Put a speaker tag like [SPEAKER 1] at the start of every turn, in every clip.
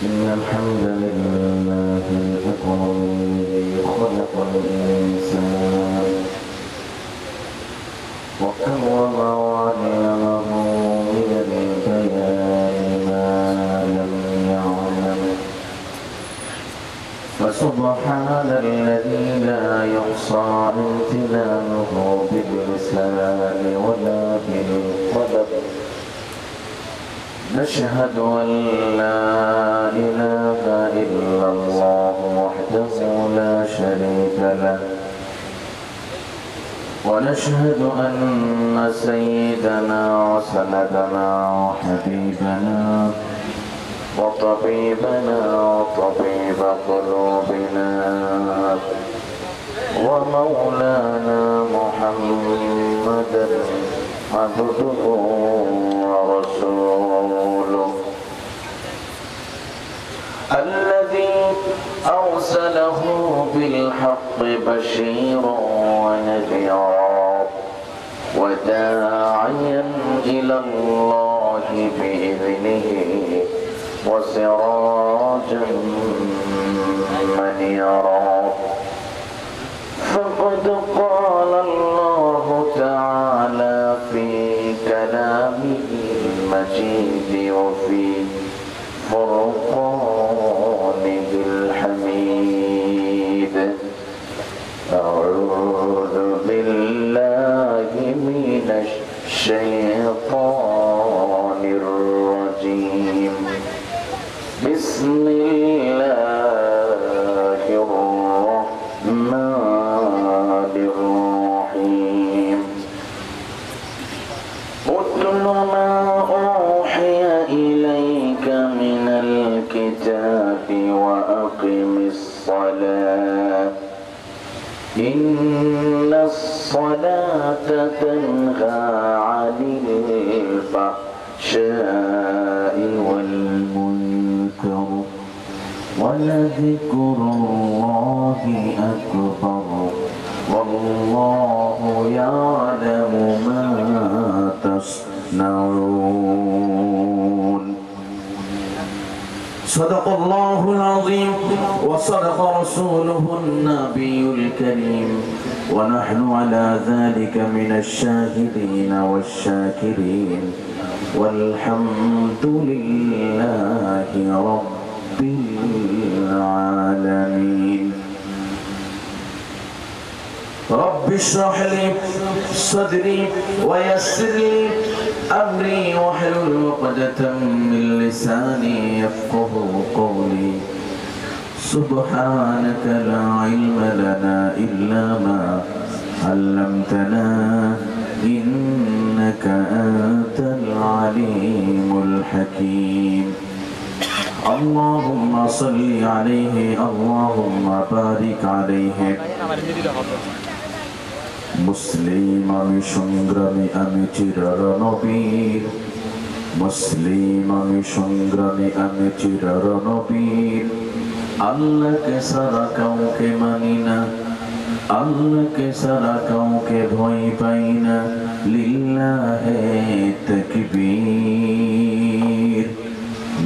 [SPEAKER 1] إن الحمد لله الأكرم الذي خلق الإنسان وكرم وعلمه من البيان ما لم يعلم فسبحان الذي لا يحصى امتنانه باللسان ولا بالقلم نشهد أن لا إله إلا الله وحده لا شريك له ونشهد أن سيدنا وسندنا وحبيبنا وطبيبنا وطبيب قلوبنا ومولانا محمدا عبده ورسوله الذي أرسله بالحق بشيرا ونذيرا وداعيا إلى الله بإذنه وسراجا منيرا فقد قال الله تعالى في كلامه المجيد وفي فرقانه الحميد أعوذ بالله من الشيطان الرجيم بسم الله الرحمن الرحيم اتل ما أوحي إليك من الكتاب وأقم الصلاة إن الصلاة تنهى عن الفحشاء والمنكر ولذكر الله أكبر والله يعلم ما تصنعون صدق الله العظيم وصدق رسوله النبي الكريم ونحن على ذلك من الشاهدين والشاكرين والحمد لله رب العالمين رب اشرح لي صدري ويسر لي أمري واحلل عقدة من لساني يفقه قولي سبحانك لا علم لنا إلا ما علمتنا إنك أنت العليم الحكيم اللهم صل عليه اللهم بارك عليه মুসলিম আমি সংগ্রামী আমি চিরার নবীর মুসলিম আমি সংগ্রামী আমি চিরার নবীর আল্লাহকে সারা কাউকে মানি না আল্লাহকে সারা কাউকে ভয় পাই না লিল্লাহে তাকবীর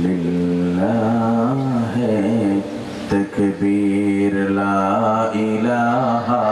[SPEAKER 1] লিল্লাহে তাকবীর লা ইলাহা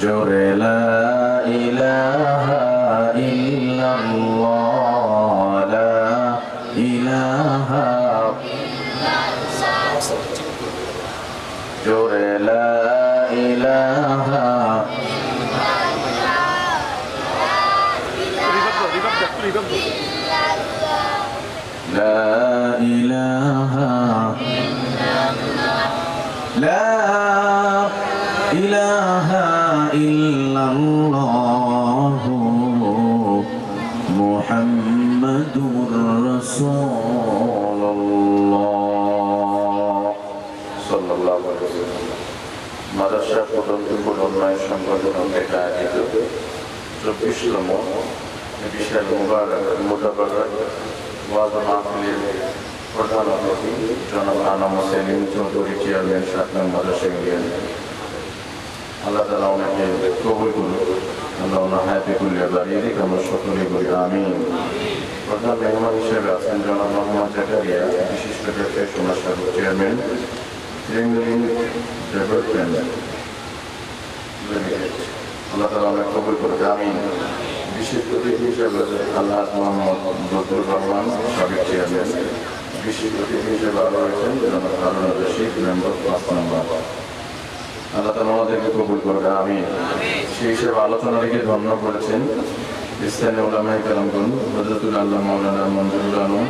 [SPEAKER 1] জোরে লা ইলাহা ইল্লাল্লাহ লা ইলাহা জোরে লা ইলাহা লা ইলাহা লা ইলাহা ইল্লাল্লাহ মুহাম্মাদুর রাসূলুল্লাহ সাল্লাল্লাহু আলাইহি ওয়াসাল্লাম মাদ্রাসা প্রবন্ধপুর উন্নয়ন সংগঠন থেকে আয়োজিত 24তম বিশাল মোতাবারক ওয়াজ মাহফিলের প্রধান অতিথি জনাব আনাম সেলিম চৌধুরী চেয়ারম্যান 7 নং মাদ্রাসা ইউনিয়ন। আল্লাহ তাআলা ওনাকে কবুল করুন, আল্লাহ ওনার হায়াতে কুল্লিয়া বাড়িয়ে দিক, আমরা সকলে বলি আমিন। প্রধান মেহমান হিসেবে আছেন জনাব মোহাম্মদ জাকারিয়া, বিশিষ্ট ব্যবসায়ী সমাজ সেবক চেয়ারম্যান ডেভেলপমেন্ট লিমিটেড। আল্লাহ তাআলা ওনাকে কবুল করুন আমিন। বিশেষ অতিথি হিসেবে আল্লাহ মোহাম্মদ বদরুর রহমান সাবেক চেয়ারম্যান। বিশেষ অতিথি হিসেবে আরও রয়েছেন জনাব হারুন রশিদ মেম্বার 5 নম্বর। আল্লাহ তাআলা আমাদেরকে কবুল করবে আমিন। সেই হিসেবে আলোচনা রেখে ধন্য করেছেন স্থানীয় উলামায়ে কেরামগণ হযরতুল আল্লাহ মাওলানা মনজুরুল আলম।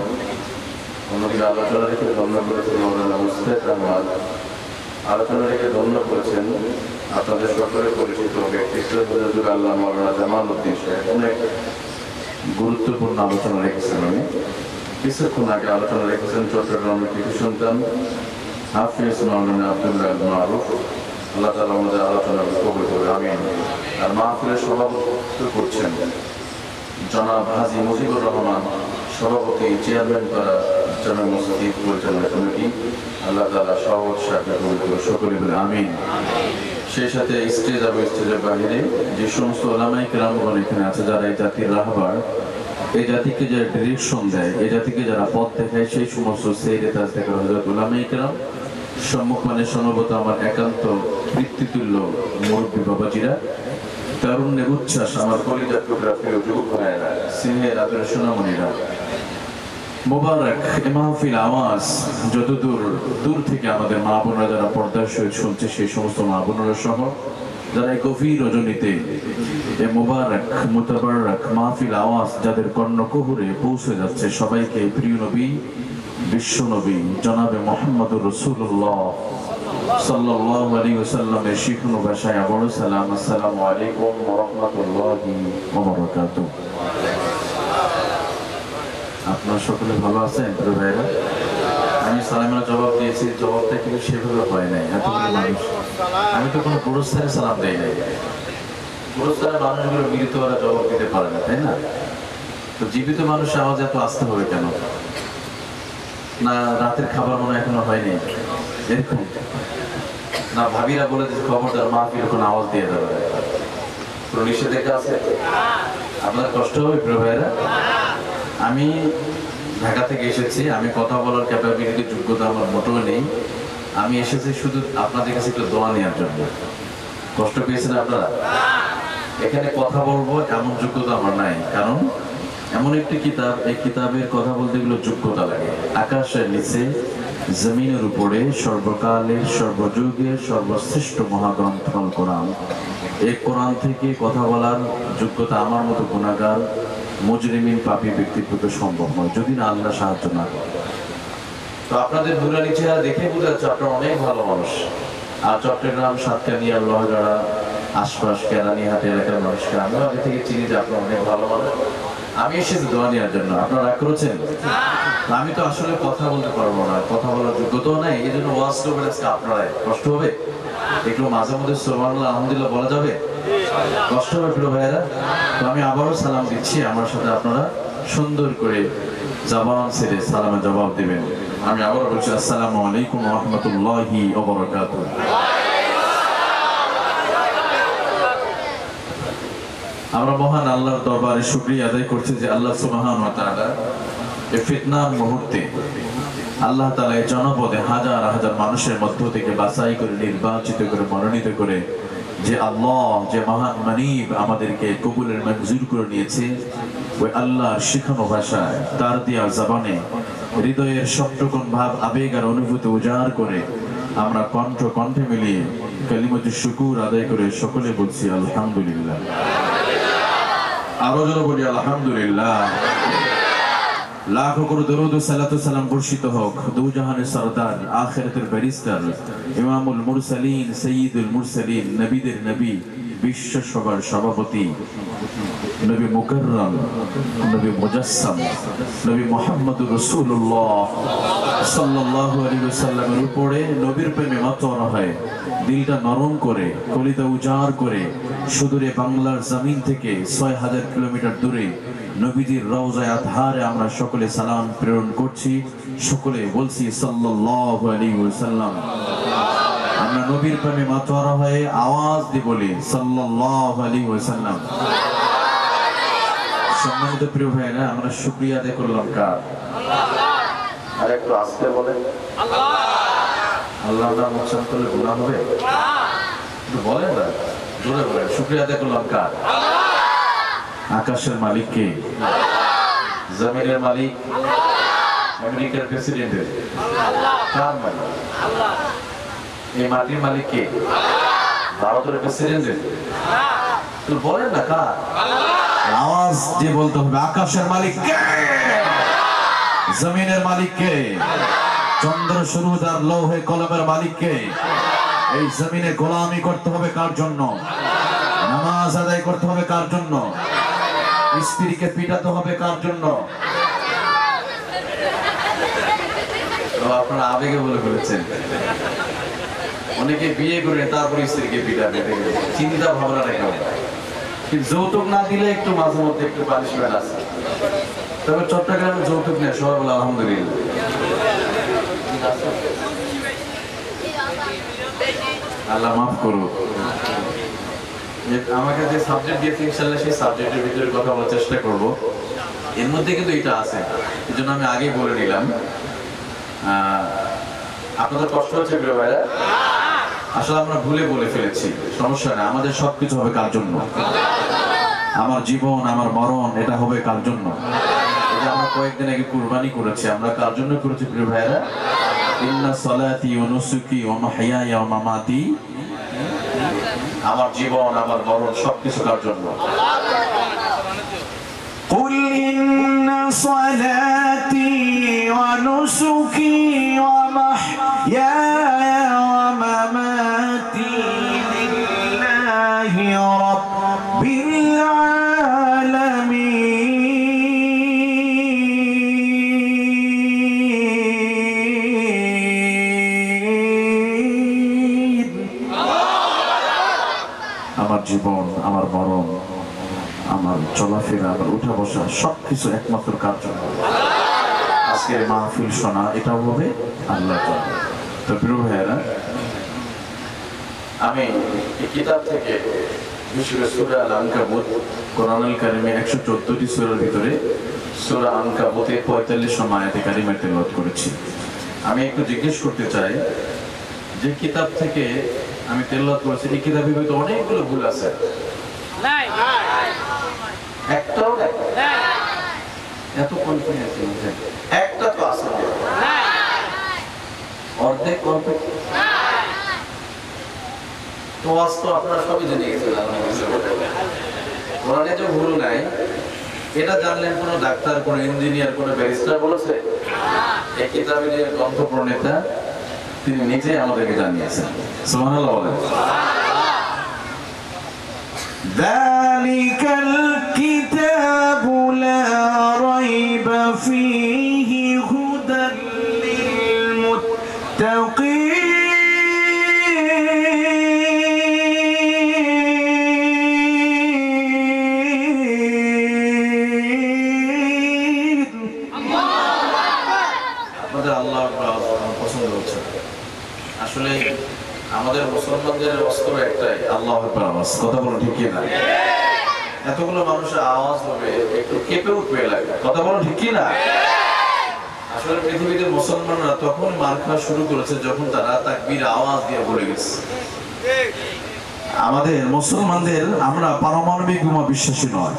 [SPEAKER 1] অন্যদিকে আলোচনা রেখে ধন্য করেছেন মাওলানা মুস্তাক আহমদ। আলোচনা রেখে ধন্য করেছেন আপনাদের সকলে পরিচিত ব্যক্তিত্ব হযরতুল আল্লাহ মাওলানা জামাল উদ্দিন সাহেব। অনেক গুরুত্বপূর্ণ আলোচনা রেখেছেন উনি। কিছুক্ষণ আগে আলোচনা রেখেছেন চট্টগ্রামের কৃষি সন্তান হাফিজ মাওলানা আব্দুল্লাহ মারুফ। আল্লাহ তাআলা আমাদের আলোচনা কবুল করবে আমিন। আর মাহফিলের সভাপতিত্ব করছেন জনাব হাজী মুজিবুর রহমান, সভাপতি চেয়ারম্যান করা জনাব মসজিদ পরিচালনা কমিটি। আল্লাহ তাআলা সহজ সাথে কবুল করবে সকলে বলে আমিন। সেই সাথে স্টেজ এবং স্টেজের বাহিরে যে সমস্ত উলামায়ে কেরামগণ এখানে আছে, যারা এই জাতির রাহবার, এই জাতিকে যারা ডিরেকশন দেয়, এই জাতিকে যারা পথ দেখায়, সেই সমস্ত সেইরে তাজ থেকে হযরত উলামায়ে কেরাম সম্মুখমানে সমবেত আমার একান্ত বৃত্তিতুল্য মুরব্বী বাবাজিরা, তারুণ্যের উচ্ছ্বাস আমার কলিজার টুকরা প্রিয় যুবক ভাইয়েরা, স্নেহের আদরের সোনামণিরা, মোবারক এ মাহফিল আওয়াজ যতদূর দূর থেকে আমাদের মা বোনরা যারা পর্দার সহিত শুনছে, সেই সমস্ত মা বোনরা সহ যারা এই গভীর রজনীতে এ মোবারক মুতাবারক মাহফিল আওয়াজ যাদের কর্ণকুহরে পৌঁছে যাচ্ছে, সবাইকে প্রিয় নবী বিশ্ব নবী জনাবে মুহাম্মদুর রাসূলুল্লাহ সাল্লাল্লাহু আলাইহি ওয়াসাল্লামের শিখানো ভাষায় আবারও সালাম, আসসালামু আলাইকুম ওয়া রাহমাতুল্লাহি ওয়া বারাকাতুহু। আপনারা সকলে ভালো আছেন প্রিয় ভাইরা? আমি সালামের জবাব দিয়েছি, জবাবটা কিন্তু সেভাবে হয় নাই। এতগুলো মানুষ, আমি তো কোনো পুরস্কারে সালাম দেই নাই। পুরস্কারের মানুষগুলো মৃত ওরা জবাব দিতে পারে না, তাই না? তো জীবিত মানুষের আওয়াজ এত আসতে হবে কেন? না রাতের খাবার মনে এখনো হয়নি এরকম? না ভাবিরা বলে যে খবরদার মাহফিল কোনো আওয়াজ দিয়ে দেবে, কোনো নিষেধাজ্ঞা আছে? আপনার কষ্ট হবে প্রিয় ভাইরা? আমি ঢাকা থেকে এসেছি, আমি কথা বলার ক্যাপাবিলিটি যোগ্যতা আমার মোটেও নেই। আমি এসেছি শুধু আপনাদের কাছে একটু দোয়া নেওয়ার জন্য। কষ্ট পেয়েছেন আপনারা? এখানে কথা বলবো এমন যোগ্যতা আমার নাই, কারণ এমন একটি কিতাব, এই কিতাবের কথা বলতে গেলে যোগ্যতা লাগে। আকাশের নিচে জমিনের উপরে সর্বকালের সর্বযুগের সর্বশ্রেষ্ঠ মহাগ্রন্থ আল কোরআন, এই কোরআন থেকে কথা বলার যোগ্যতা আমার মতো গুনাহগার মুজরিমিন পাপী ব্যক্তির পক্ষে সম্ভব নয়, যদি না আল্লাহ সাহায্য না করে। তো আপনাদের নুরানি চেহারা দেখে বোঝা যাচ্ছে আপনারা অনেক ভালো মানুষ। আর চট্টগ্রাম, সাতকানিয়া, লোহাগাড়া, আশপাশ কেরানীহাট এলাকার মানুষকে আমিও আগে থেকে চিনি যে আপনারা অনেক ভালো মানুষ। আমি এসেছি দোয়া নেওয়ার জন্য, আপনারা রাগ করেছেন? আমি তো আসলে কথা বলতে পারবো না, কথা বলার যোগ্যতাও নাই, এই জন্য ওয়াজ করবেন আজকে আপনারাই। কষ্ট হবে একটু, মাঝে মধ্যে সুবহানাল্লাহ আলহামদুলিল্লাহ বলা যাবে? কষ্ট হবে প্রিয় ভাইয়েরা? তো আমি আবারও সালাম দিচ্ছি, আমার সাথে আপনারা সুন্দর করে জবান ছেড়ে সালামের জবাব দিবেন। আমি আবারও বলছি আসসালামু আলাইকুম ওয়া রাহমাতুল্লাহি ওয়া বারাকাতুহু। আমরা মহান আল্লাহর দরবারে শুকরিয়া আদায় করছি যে আল্লাহ সুবহানাহু ওয়া তাআলা এই ফিতনার মুহূর্তে আল্লাহ তাআলা এই জনপদে হাজার হাজার মানুষের মধ্য থেকে বাছাই করে নির্বাচিত করে মনোনীত করে যে আল্লাহ, যে মহান মানিব আমাদেরকে কবুলের মঞ্জুর করে নিয়েছে, ওই আল্লাহর শিখানো ভাষায় তার দেয়া জবানে হৃদয়ের সবটুকুন ভাব, আবেগ আর অনুভূতি উজাড় করে আমরা কণ্ঠে মিলিয়ে কালিমাতুশ শুকুর আদায় করে সকলে বলছি আলহামদুলিল্লাহ। আরো জোরে বলি আলহামদুলিল্লাহ। লাখো করে দরুদ ও সালাতু সালাম বর্ষিত হোক দু জাহানের সরদার, আখিরাতের ব্যারিস্টার, ইমামুল মুরসালিন, সাইয়্যিদুল মুরসালিন, নবীদের নবী, বিশ্ব সবার সভাপতি
[SPEAKER 2] নবী মুকাররম, নবী মুজাসসাম, নবী মুহাম্মদুর রাসূলুল্লাহ সাল্লাল্লাহু আলাইহি ওয়াসাল্লামের উপরে নবীর প্রেমে মাতোয়ারা হয়, দিলটা নরম করে, কলিজা উজাড় করে সুদূরে বাংলার জমিন থেকে ৬০০০ কিলোমিটার দূরে নবীজির রওজায়ে আতহারে আমরা সকলে সালাম প্রেরণ করছি। সকলে বলছি সাল্লাল্লাহু আলাইহি ওয়াসাল্লাম। আমরা নবীর প্রেমে মাতোয়ারা হয়ে আওয়াজ দিয়ে বলি সাল্লাল্লাহু আলাইহি ওয়াসাল্লাম। সম্মানিত প্রিয় ভাইরা, আমরা শুকরিয়া আদায় করলাম কার?
[SPEAKER 1] আর একটু আস্তে বলেন।
[SPEAKER 2] আল্লাহর নাম উচ্চারণ করলে গুনাহ হবে? একটু বলেন না, জোরে বলেন। শুকরিয়া আদায় করলাম কার? আকাশের মালিক কে? জমিনের মালিক? আমেরিকার প্রেসিডেন্টের? কার মালিক? এই মাটির মালিক কে? ভারতের প্রেসিডেন্টের? তো বলেন না কার? আওয়াজ দিয়ে বলতে হবে আকাশের মালিক কে? জমিনের মালিক কে? চন্দ্র সূর্য আর লৌহে কলমের মালিক কে? এই জমিনে গোলামি করতে হবে কার জন্য? নামাজ আদায় করতে হবে কার জন্য? স্ত্রীকে পিটাতে হবে কার জন্য? আপনারা আবেগে বলে ফেলেছেন। অনেকে বিয়ে করে তারপর স্ত্রীকে পিটাবে, চিন্তা ভাবনা রেখে। কিন্তু যৌতুক না দিলে একটু মাঝে মধ্যে একটু পানিশমেন্ট আছে। তবে চট্টগ্রামে যৌতুক নেই, সবাই বলে আলহামদুলিল্লাহ। আল্লাহ মাফ করুক। আমাকে যে সাবজেক্ট দিয়েছে ইনশাআল্লাহ সেই সাবজেক্টের ভিতরে কথা বলার চেষ্টা করব। এর মধ্যে কিন্তু এটা আছে, এই জন্য আমি আগেই বলে নিলাম। আপনাদের কষ্ট হচ্ছে প্রিয় ভাইরা? আসলে আমরা ভুলে বলে ফেলেছি, সমস্যা না। আমাদের সবকিছু হবে কার জন্য? আমার জীবন, আমার মরণ, এটা হবে কার জন্য? এটা আমরা কয়েকদিন আগে কুরবানি করেছি। আমরা কার জন্য করেছি প্রিয় ভাইরা? ইন্না সালাতি ওয়া নুসুকি ওয়া মাহইয়ায়া ওয়া মামাতি, আমার জীবন, আমার মরণ সবকিছু কার জন্য? কুল ইন্না সালাতি ওয়া নুসুকি ওয়া মাহইয়ায়া ওয়া মামাতি লিল্লাহি রাব্বিল আলামিন। আমার জীবন, আমার মরণ, আমার চলাফেরা, আমার উঠা বসা সবকিছু একমাত্র কার জন্য? আজকের মাহফিল শোনা এটাও হবে আল্লাহর জন্য। তো প্রিয় ভাইয়েরা, আমি এই কিতাব থেকে বিশেষ করে সূরা আল-আনকাবুত, কোরআনুল কারীমে 114টি সূরার ভিতরে সূরা আনকাবুতে 45 আয়াতে কারিমা তেলাওয়াত করেছি। আমি একটু জিজ্ঞেস করতে চাই, যে কিতাব থেকে আমি তেলাওয়াত করেছি এই কিতাবের ভিতরে অনেকগুলো ভুল আছে। নাই, একটাও নাই। এত কনফিডেন্স আছে, একটা তো আছে না, অর্ধেক অর্ধেক। তো আজকে আপনারা সবই জেনে গেছেন কোরআনে যে ভুল নাই, এটা জানলেন কোন ডাক্তার, কোন ইঞ্জিনিয়ার, কোন ব্যারিস্টার বলেছে? এই কিতাবের যে গ্রন্থ প্রণেতা তিনি নিজে আমাদেরকে জানিয়েছেন। সুবহানাল্লাহ বলেন। যালিকাল কিতাবু লা রাইবা ফীহি হুদাল লিল মুত্তাকিন। আসলে আমাদের মুসলমানদের অস্ত্র একটাই, আল্লাহু আকবার আওয়াজ। কথা বলো ঠিক কি না? এতগুলো মানুষের আওয়াজ হবে, একটু কেঁপে উঠবে লাগে। কথা বলো ঠিক কি না? আসলে পৃথিবীতে মুসলমানরা তখন মার খাওয়া শুরু করেছে যখন তারা তাকবীর আওয়াজ দিয়ে বলে গেছে। আমাদের মুসলমানদের, আমরা পারমাণবিক বোমা বিশ্বাসী নয়।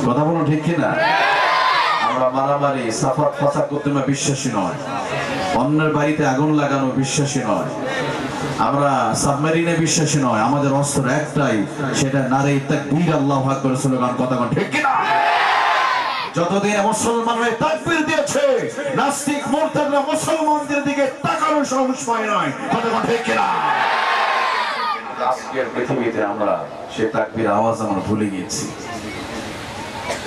[SPEAKER 2] কথা বলো ঠিক কি না? আমরা মারামারি, সাফাত ফাসাদ করতে বিশ্বাসী নয়। অন্যের বাড়িতে আগুন লাগানো বিশ্বাসী নয়। আমরা সাবমেরিনে বিশ্বাসী নয়। আমাদের অস্ত্র একটাই, সেটা নারে তাকবীর আল্লাহু আকবার স্লোগান। কথা বল ঠিক কি না? যতদিন মুসলমানরা তাকবীর দিয়েছে, নাস্তিক মুরতাদরা মুসলমানদের দিকে তাকানোর সাহস পায় নাই। কথা বল ঠিক কি না? আজকের পৃথিবীতে আমরা সেই তাকবীর আওয়াজ আমরা ভুলে গিয়েছি।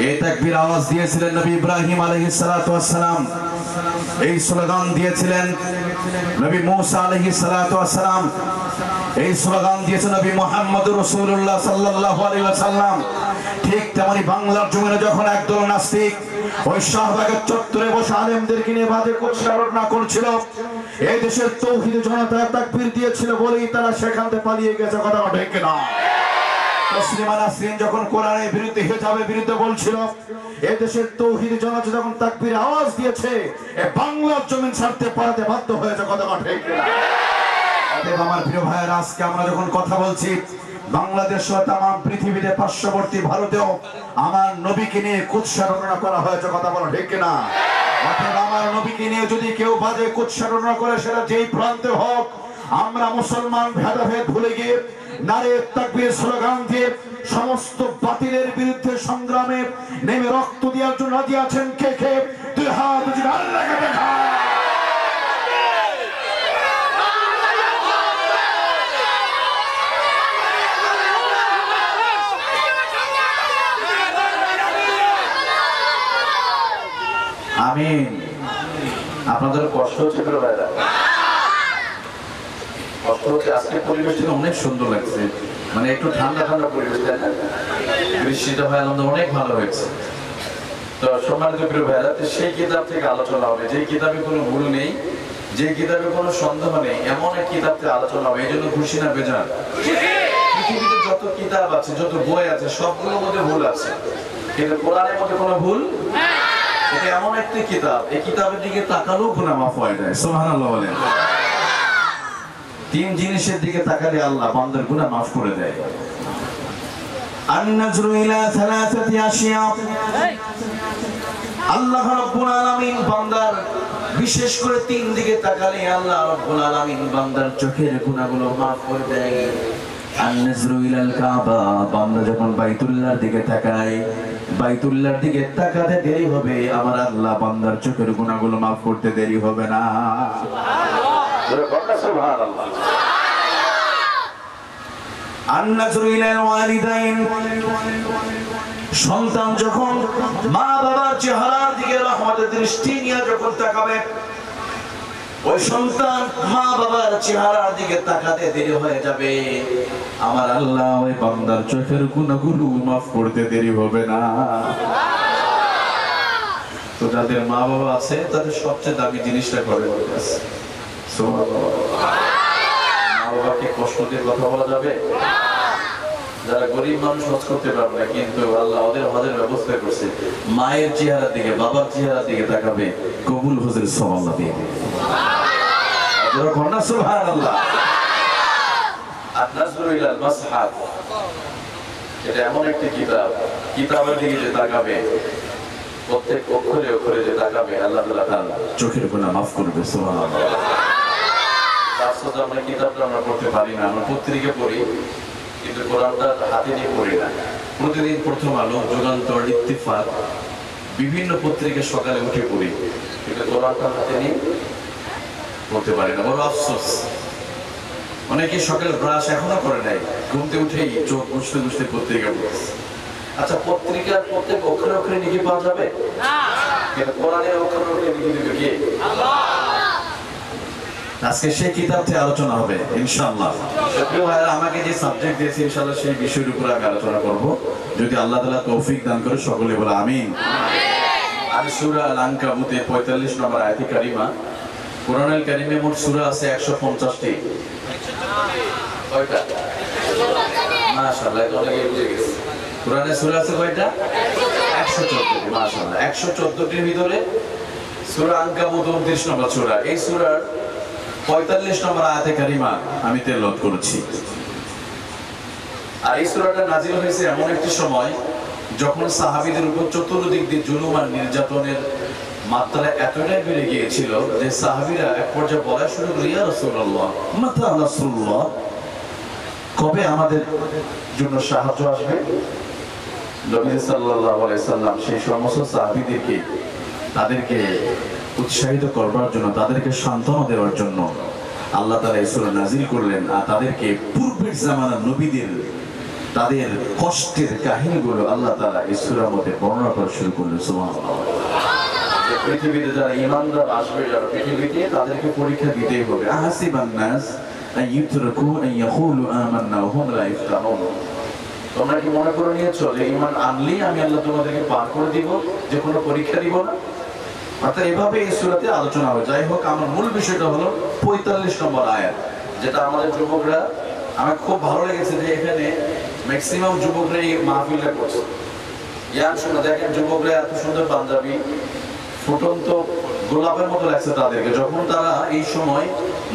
[SPEAKER 2] এই তাকবীর আওয়াজ দিয়েছিলেন নবী ইব্রাহিম আলাইহিস সালাতু ওয়াস সালাম, এই স্লোগান দিয়েছিলেন নবী মূসা আলাইহিস সালাতু ওয়াস সালাম, এই স্লোগান দিয়েছেন নবী মুহাম্মদুর রাসূলুল্লাহ সাল্লাল্লাহু আলাইহি ওয়াসাল্লাম। ঠিক তেমনি বাংলার জমিনে যখন একদল নাস্তিক ওই শাহবাগের চত্বরে বসে আলেমদেরকে নিয়ে বাজে কুৎসারণা করছিল, এই দেশের তৌহিদি জনতা তাকবীর দিয়েছিল বলেই তারা সেখান থেকে পালিয়ে গেছে। কথা ঠিক না? মুসলিমান আসরিন যখন কোরআনের বিরুদ্ধে, হিজাবের বিরুদ্ধে বলছিল, এই দেশের তৌহিদি জনতা যখন তাকবীর আওয়াজ দিয়েছে, এই বাংলার জমিন ছাড়তে পালাতে বাধ্য হয়েছে। কথা ঠিক না? অতএব আমার প্রিয় ভাইয়েরা, আজকে আমরা যখন কথা বলছি, বাংলাদেশ সহ তামাম পৃথিবীতে পার্শ্ববর্তী ভারতেও আমার নবীকে নিয়ে কুৎসারণা করা হয়েছে। কথা বলো ঠিক না? অতএব আমার নবীকে নিয়ে যদি কেউ বাজে কুৎসারণা করে, সেটা যেই প্রান্তে হোক, আমরা মুসলমান ভেদাভেদ ভুলে গিয়ে নারে তাকবীর স্লোগান দিয়ে সমস্ত বাতিলের বিরুদ্ধে সংগ্রামে নেমে রক্ত দেওয়ার জন্য রাজি আছেন কে কে? দুই হাত উঁচিয়ে আল্লাহকে দেখা। আমিন। আপনাদের কষ্ট হচ্ছে ভাইরা? কষ্ট হচ্ছে? আজকে পরিবেশটা অনেক সুন্দর লাগছে, মানে একটু ঠান্ডা ঠান্ডা পরিবেশ, তাই না? বৃষ্টিটা হয় আমাদের অনেক ভালো হয়েছে। তো সম্মানিত প্রিয় ভাইরা, সেই কিতাব থেকে আলোচনা হবে, যে কিতাবে কোনো ভুল নেই, যে কিতাবে কোনো সন্দেহ নেই, এমন এক কিতাব থেকে আলোচনা হবে। এই জন্য খুশি না বেজার? পৃথিবীতে যত কিতাব আছে, যত বই আছে, সবগুলোর মধ্যে ভুল আছে, কিন্তু কোরআনের মধ্যে কোনো ভুল। এটা এমন একটি কিতাব, এই কিতাবের দিকে তাকালেও গুনাহ মাফ হয়ে যায়। সুবহানাল্লাহ বলেন। তিন জিনিসের দিকে তাকালে আল্লাহ বান্দার গুনাহ মাফ করে দেয়। আন-নাজরু ইলা সালাসাতি আশিয়া, আল্লাহ রাব্বুল আলামিন বান্দার বিশেষ করে তিন দিকে তাকালে আল্লাহ রাব্বুল আলামিন বান্দার চোখের গুনাহগুলো মাফ করে দেয়। আন-নাজরু ইলাল কাবা, বান্দা যখন বাইতুল্লাহর দিকে তাকায়, বাইতুল্লাহর দিকে তাকাতে দেরি হবে, আমার আল্লাহ বান্দার চোখের গুনাহগুলো মাফ করতে দেরি হবে না। সুবহানাল্লাহ। আন-নাজরু ইলাল ওয়ালিদাইন, সন্তান যখন মা বাবার চেহারার দিকে রহমতের দৃষ্টি নিয়ে যখন তাকাবে, ওই সন্তান মা বাবার চেহারার দিকে তাকাতে দেরি হয়ে যাবে, আমার আল্লাহ ওই বান্দার চোখের গুনাহগুলো মাফ করতে দেরি হবে না। তো যাদের মা বাবা আছে, তাদের সবচেয়ে দামি জিনিসটা করে মা বাবাকে কষ্ট দিয়ে কথা বলা যাবে? যারা গরিব মানুষ হজ করতে পারবে না, কিন্তু আল্লাহ ওদের হজের ব্যবস্থা করছে, মায়ের চেহারার দিকে, বাবার চেহারার দিকে তাকাবে, কবুল হজের সওয়াব আল্লাহ দিয়ে দিবে। সুবহানাল্লাহ। আন-নাজরু ইলাল মাসহাফ, এটা এমন একটি কিতাব, কিতাবের দিকে যে তাকাবে, প্রত্যেক অক্ষরে অক্ষরে যে তাকাবে, আল্লাহ তাআলা চোখের গুনাহ মাফ করবে। সুবহানাল্লাহ। আসলে আমরা কিতাবটা আমরা পড়তে পারি না, আমরা পত্রিকা পড়ি, কিন্তু কোরআনটা হাতে নিয়ে পড়ি না। প্রতিদিন প্রথম আলো, যুগান্তর, ইত্তেফাক, বিভিন্ন পত্রিকা সকালে উঠে পড়ি, কিন্তু কোরআনটা হাতে নিয়ে পড়তে পারি না। বড় আফসোস। অনেকে সকালে ব্রাশ এখনো করে নাই, ঘুমতে উঠেই চোখ মুছতে মুছতে পত্রিকা পড়ছে। আচ্ছা, পত্রিকার প্রত্যেক অক্ষরে অক্ষরে লিখে পাওয়া যাবে? কিন্তু কোরআনের অক্ষরে অক্ষরে লিখে দিবে কে? আল্লাহ। আজকে সেই কিতাব থেকে আলোচনা হবে ইনশাআল্লাহ। প্রিয় ভাইরা, আমাকে যে সাবজেক্ট দিয়েছে ইনশাআল্লাহ সেই বিষয়ের উপর আমি আলোচনা করব, যদি আল্লাহ তাআলা তৌফিক দান করে। সকলে বলে আমিন। আমি সূরা আল-আনকাবুতের 45 নম্বর আয়াতে কারিমা। কোরআনুল কারীমে মোট সূরা আছে 150টি। কয়টা? মাশাআল্লাহ, এটা অনেকে বুঝে গেছে। কোরআনে সূরা আছে কয়টা? 114টি। মাশাআল্লাহ, 114টির ভিতরে সূরা আনকাবুত 29 নম্বর সূরা। এই সূরার 45 নম্বর আয়াতে কারিমা আমি তেলাওয়াত করেছি। আর এই সূরাটা নাযিল হয়েছে এমন একটি সময় যখন সাহাবীদের উপর চতুর্দিক দিয়ে জুলুম আর নির্যাতনের মাত্রা এতটাই বেড়ে গিয়েছিল যে সাহাবীরা এক পর্যায়ে বলা শুরু করল, ইয়া রাসূলুল্লাহ, মাতা নাসরুল্লাহ, কবে আমাদের জন্য সাহায্য আসবে? নবী সাল্লাল্লাহু আলাইহি সাল্লাম সেই সমস্ত সাহাবীদেরকে, তাদেরকে উৎসাহিত করবার জন্য, তাদেরকে সান্ত্বনা দেওয়ার জন্য আল্লাহ তাআলা এই সূরা নাযিল করলেন। আর তাদেরকে পূর্বের জামানার নবীদের তাদের কষ্টের কাহিনীগুলো আল্লাহ তাআলা এই সূরার মধ্যে বর্ণনা করা শুরু করলেন। সুবহানাল্লাহ। পৃথিবীতে যারা ঈমানদার আসবে, যারা পৃথিবীতে, তাদেরকে পরীক্ষা দিতেই হবে। আহাসিবান নাস আন ইউতরাকু আন ইয়াকুলু আমান্না ওয়া হুম লা ইফতানুন। তোমরা কি মনে করে নিয়েছো যে ঈমান আনলেই আমি আল্লাহ তোমাদেরকে পার করে দিব, যে কোনো পরীক্ষা দিব না? অর্থাৎ এভাবে এই সূরাতে আলোচনা হয়। যাই হোক, আমার মূল বিষয়টা হলো 45 নম্বর আয়াত, যেটা আমাদের যুবকরা, আমার খুব ভালো লেগেছে যে এখানে ম্যাক্সিমাম যুবকরা এই মাহফিলটা করছে। ইয়ান শুনে দেখেন, যুবকরা এত সুন্দর পাঞ্জাবি, ফুটন্ত গোলাপের মতো লাগছে তাদেরকে। যখন তারা এই সময়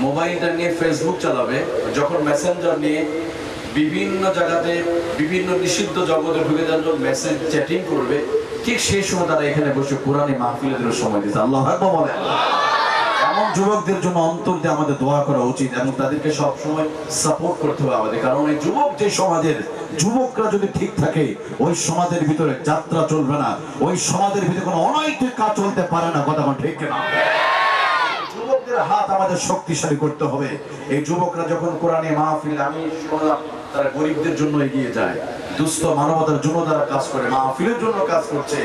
[SPEAKER 2] মোবাইলটা নিয়ে ফেসবুক চালাবে, যখন মেসেঞ্জার নিয়ে বিভিন্ন জায়গাতে বিভিন্ন নিষিদ্ধ জগতে ঢুকে যাওয়ার জন্য মেসেজ চ্যাটিং করবে, ঠিক সেই সময় তারা এখানে বসে কোরআনে মাহফিলের সময় দিচ্ছে। আল্লাহু আকবার বলেন। এমন যুবকদের জন্য অন্তর দিয়ে আমাদের দোয়া করা উচিত এবং তাদেরকে সব সময় সাপোর্ট করতে হবে আমাদের। কারণ এই যুবক, যে সমাজের যুবকরা যদি ঠিক থাকে, ওই সমাজের ভিতরে যাত্রা চলবে না, ওই সমাজের ভিতরে কোনো অনৈতিক কাজ চলতে পারে না। কথা বল ঠিক না? যুবকদের হাত আমাদের শক্তিশালী করতে হবে। এই যুবকরা যখন কোরআনে মাহফিল, আমি শুনলাম তারা গরিবদের জন্য এগিয়ে যায়, দুস্থ মানবতার জন্য তারা কাজ করে, মাহফিলের জন্য কাজ করছে।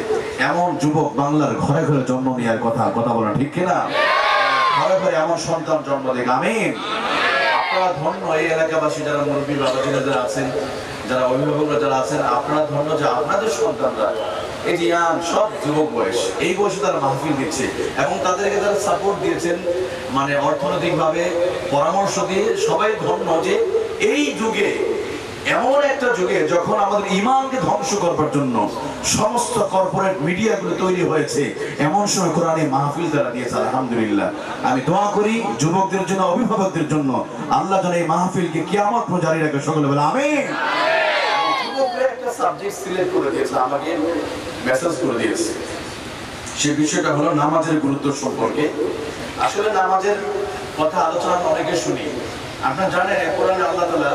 [SPEAKER 2] এমন যুবক বাংলার ঘরে ঘরে জন্ম নেওয়ার কথা বলা ঠিক কিনা? ঘরে ঘরে এমন সন্তান জন্ম দেখ। আমিন। আপনারা ধন্য, এই এলাকাবাসী যারা মুরব্বী বাবাজিরা যারা আছেন, যারা অভিভাবকরা যারা আছেন, আপনারা ধন্য যে আপনাদের সন্তানরা এই যে সব যুবক বয়স, এই বয়সে তারা মাহফিল দিচ্ছে এবং তাদেরকে তারা সাপোর্ট দিয়েছেন, মানে অর্থনৈতিকভাবে পরামর্শ দিয়ে। সবাই ধন্য যে এই যুগে, এমন একটা যুগে যখন আমাদের ঈমানকে ধ্বংস করবার জন্য সমস্ত কর্পোরেট মিডিয়াগুলো তৈরি হয়েছে, এমন সময় কোরআনে মাহফিল যারা দিয়েছে, আলহামদুলিল্লাহ। আমি দোয়া করি যুবকদের জন্য, অভিভাবকদের জন্য, আল্লাহ যেন এই মাহফিলকে কিয়ামত পর্যন্ত জারি রাখে। সকলে বলে আমিন। যুবকরা একটা সাবজেক্ট সিলেক্ট করে দিয়েছে, আমাকে মেসেজ করে দিয়েছে। সেই বিষয়টা হলো নামাজের গুরুত্ব সম্পর্কে। আসলে নামাজের কথা আলোচনা অনেকে শুনি। আপনারা জানেন, কোরআনে আল্লাহ তাআলা